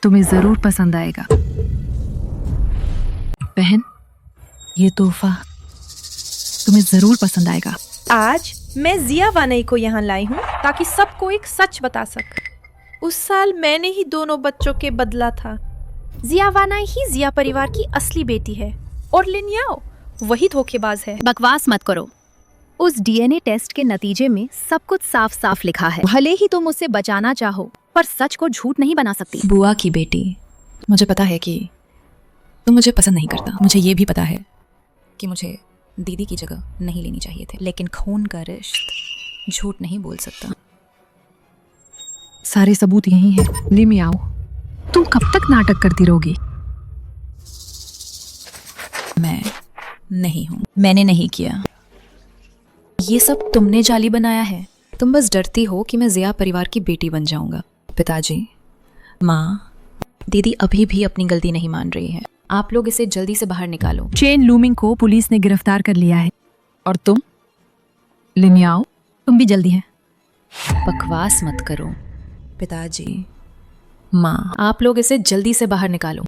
B: तुम्हें जरूर पसंद आएगा। बहन, ये तोहफा तुम्हें जरूर पसंद आएगा।
D: आज मैं जिया वानई को यहाँ लाई हूँ ताकि सबको एक सच बता सक। उस साल मैंने ही दोनों बच्चों के बदला था। जिया वानई ही जिया परिवार की असली बेटी है और लिन याओ वही धोखेबाज है।
C: बकवास मत करो। उस डीएनए टेस्ट के नतीजे में सब कुछ साफ साफ लिखा है। भले ही तुम उसे बचाना चाहो, पर सच को झूठ नहीं बना सकती।
H: बुआ की बेटी, मुझे पता है कि तुम मुझे पसंद नहीं करता। मुझे ये भी पता है कि मुझे दीदी की जगह नहीं लेनी चाहिए थे, लेकिन खून का रिश्ता झूठ नहीं बोल सकता।
B: सारे सबूत यही हैं। लिन याओ, तुम कब तक नाटक करती रहोगी?
H: मैं नहीं हूँ, मैंने नहीं किया। ये सब तुमने जाली बनाया है। तुम बस डरती हो कि मैं जिया परिवार की बेटी बन जाऊंगा। पिताजी, माँ, दीदी अभी भी अपनी गलती नहीं मान रही है। आप लोग इसे जल्दी से बाहर निकालो।
B: चेन लूमिंग को पुलिस ने गिरफ्तार कर लिया है। और तुम लिन याओ, तुम भी जल्दी है।
H: बकवास मत करो। पिताजी, माँ, आप लोग इसे जल्दी से बाहर निकालो।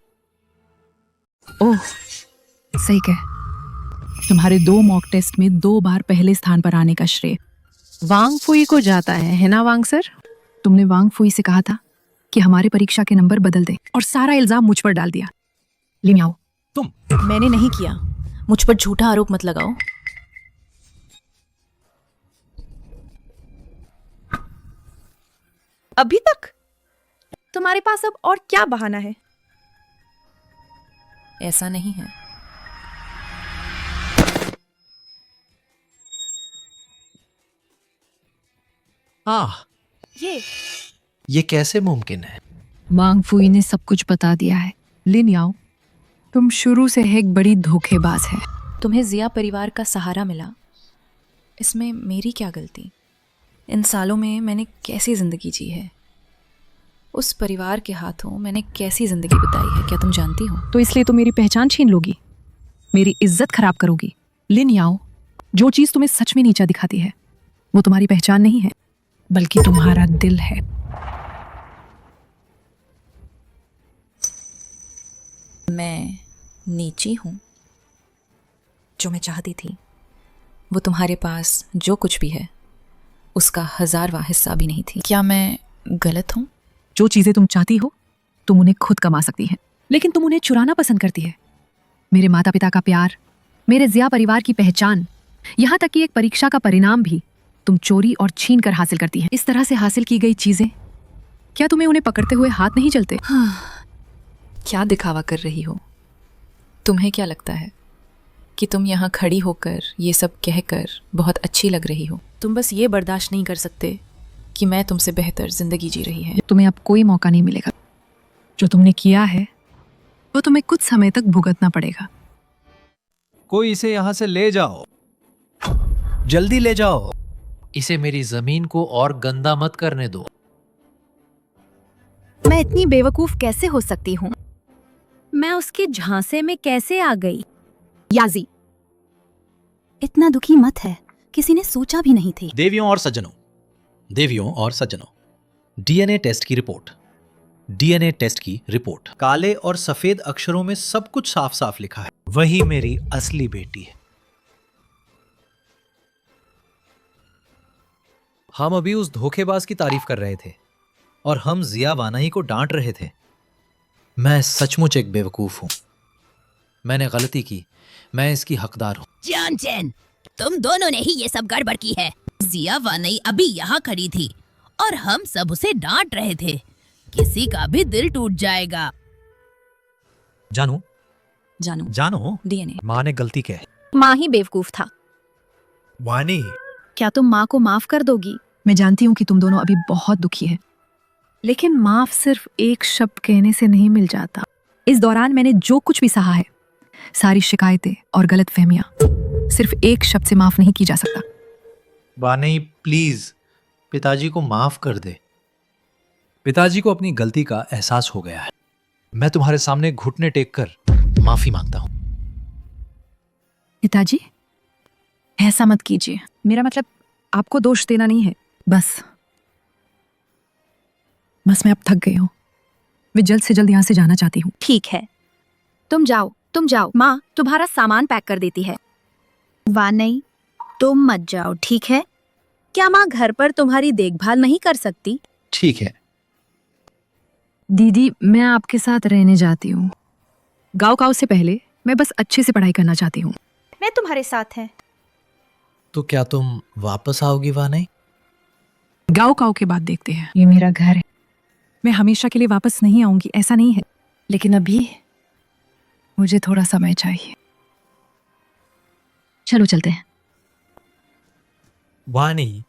B: ओह, सही कह। तुम्हारे 2 मॉक टेस्ट में 2 बार पहले स्थान पर आने का श्रेय वांग फुई को जाता है ना वांग सर? तुमने वांग फुई से कहा था कि हमारे परीक्षा के नंबर बदल दे, और सारा इल्जाम मुझ पर डाल दिया। लिन याओ,
A: तुम?
H: मैंने नहीं किया। मुझ पर झूठा आरोप मत लगाओ।
D: अभी तक तुम्हारे पास अब और क्या बहाना है?
H: ऐसा नहीं है।
A: ये कैसे मुमकिन है?
B: वांग फुई ने सब कुछ बता दिया है। लिन याओ, तुम शुरू से एक बड़ी धोखेबाज है।
H: तुम्हें जिया परिवार का सहारा मिला, इसमें मेरी क्या गलती? इन सालों में मैंने कैसी जिंदगी जी है, उस परिवार के हाथों मैंने कैसी जिंदगी बिताई है, क्या तुम जानती हो?
B: तो इसलिए तुम मेरी पहचान छीन लोगी, मेरी इज्जत खराब करोगी। लिन याओ, जो चीज तुम्हें सच में नीचा दिखाती है वो तुम्हारी पहचान नहीं है, बल्कि तुम्हारा दिल है।
H: मैं नीची हूँ? जो मैं चाहती थी वो तुम्हारे पास जो कुछ भी है उसका 1000वां हिस्सा भी नहीं थी। क्या मैं गलत हूँ?
B: जो चीजें तुम चाहती हो तुम उन्हें खुद कमा सकती है, लेकिन तुम उन्हें चुराना पसंद करती है। मेरे माता पिता का प्यार, मेरे जिया परिवार की पहचान, यहाँ तक कि एक परीक्षा का परिणाम भी तुम चोरी और छीन कर हासिल करती है। इस तरह से हासिल की गई चीजें, क्या तुम्हें उन्हें पकड़ते हुए हाथ नहीं चलते?
H: क्या दिखावा कर रही हो? तुम्हें क्या लगता है कि तुम यहाँ खड़ी होकर ये सब कहकर बहुत अच्छी लग रही हो? तुम बस ये बर्दाश्त नहीं कर सकते कि मैं तुमसे बेहतर जिंदगी जी रही है।
B: तुम्हें अब कोई मौका नहीं मिलेगा। जो तुमने किया है वो तुम्हें कुछ समय तक भुगतना पड़ेगा।
A: कोई इसे यहां से ले जाओ, जल्दी ले जाओ। इसे मेरी जमीन को और गंदा मत करने दो।
C: मैं इतनी बेवकूफ कैसे हो सकती हूँ? मैं उसके झांसे में कैसे आ गई? याजी, इतना दुखी मत है, किसी ने सोचा भी नहीं थी।
A: देवियों और सज्जनों, डीएनए टेस्ट की रिपोर्ट। डीएनए टेस्ट की रिपोर्ट। काले और सफेद अक्षरों में सब कुछ साफ साफ लिखा है। वही मेरी असली बेटी है। हम अभी उस धोखेबाज की तारीफ कर रहे थे और हम जिया वानाई को डांट रहे थे। मैं सचमुच एक बेवकूफ हूं। मैंने गलती की, मैं इसकी हकदार हूं।
M: जान चैन, तुम दोनों ने ही ये सब गड़बड़ की है। जिया वानई अभी यहाँ खड़ी थी और हम सब उसे डांट रहे थे। किसी का भी दिल टूट जाएगा।
A: जानो
H: डीएनए।
A: माँ ने गलती की है।
C: माँ ही बेवकूफ था।
A: वानी,
C: क्या तुम माँ को माफ कर दोगी?
B: मैं जानती हूँ कि तुम दोनों अभी बहुत दुखी है, लेकिन माफ सिर्फ एक शब्द कहने से नहीं मिल जाता। इस दौरान मैंने जो कुछ भी सहा है, सारी शिकायतें और गलतफहमियां, सिर्फ एक शब्द से माफ नहीं की जा सकता।
A: वानी प्लीज, पिताजी को माफ कर दे। पिताजी को अपनी गलती का एहसास हो गया है। मैं तुम्हारे सामने घुटने टेक कर माफी मांगता हूं।
B: पिताजी, ऐसा मत कीजिए। मेरा मतलब आपको दोष देना नहीं है। बस मैं अब थक गई हूँ। मैं जल्द से जल्द यहाँ से जाना चाहती हूँ।
C: ठीक है, तुम जाओ। माँ तुम्हारा सामान पैक कर देती है। वानई, तुम मत जाओ, ठीक है? क्या माँ घर पर तुम्हारी देखभाल नहीं कर सकती?
A: ठीक है
B: दीदी, मैं आपके साथ रहने जाती हूँ। गाँव से पहले मैं बस अच्छे से पढ़ाई करना चाहती हूँ।
D: मैं तुम्हारे साथ है।
A: तो क्या तुम वापस आओगी वानी?
B: गाँव के बाद देखते हैं। ये मेरा घर है। मैं हमेशा के लिए वापस नहीं आऊंगी, ऐसा नहीं है, लेकिन अभी मुझे थोड़ा समय चाहिए। चलो चलते हैं।
A: वानी,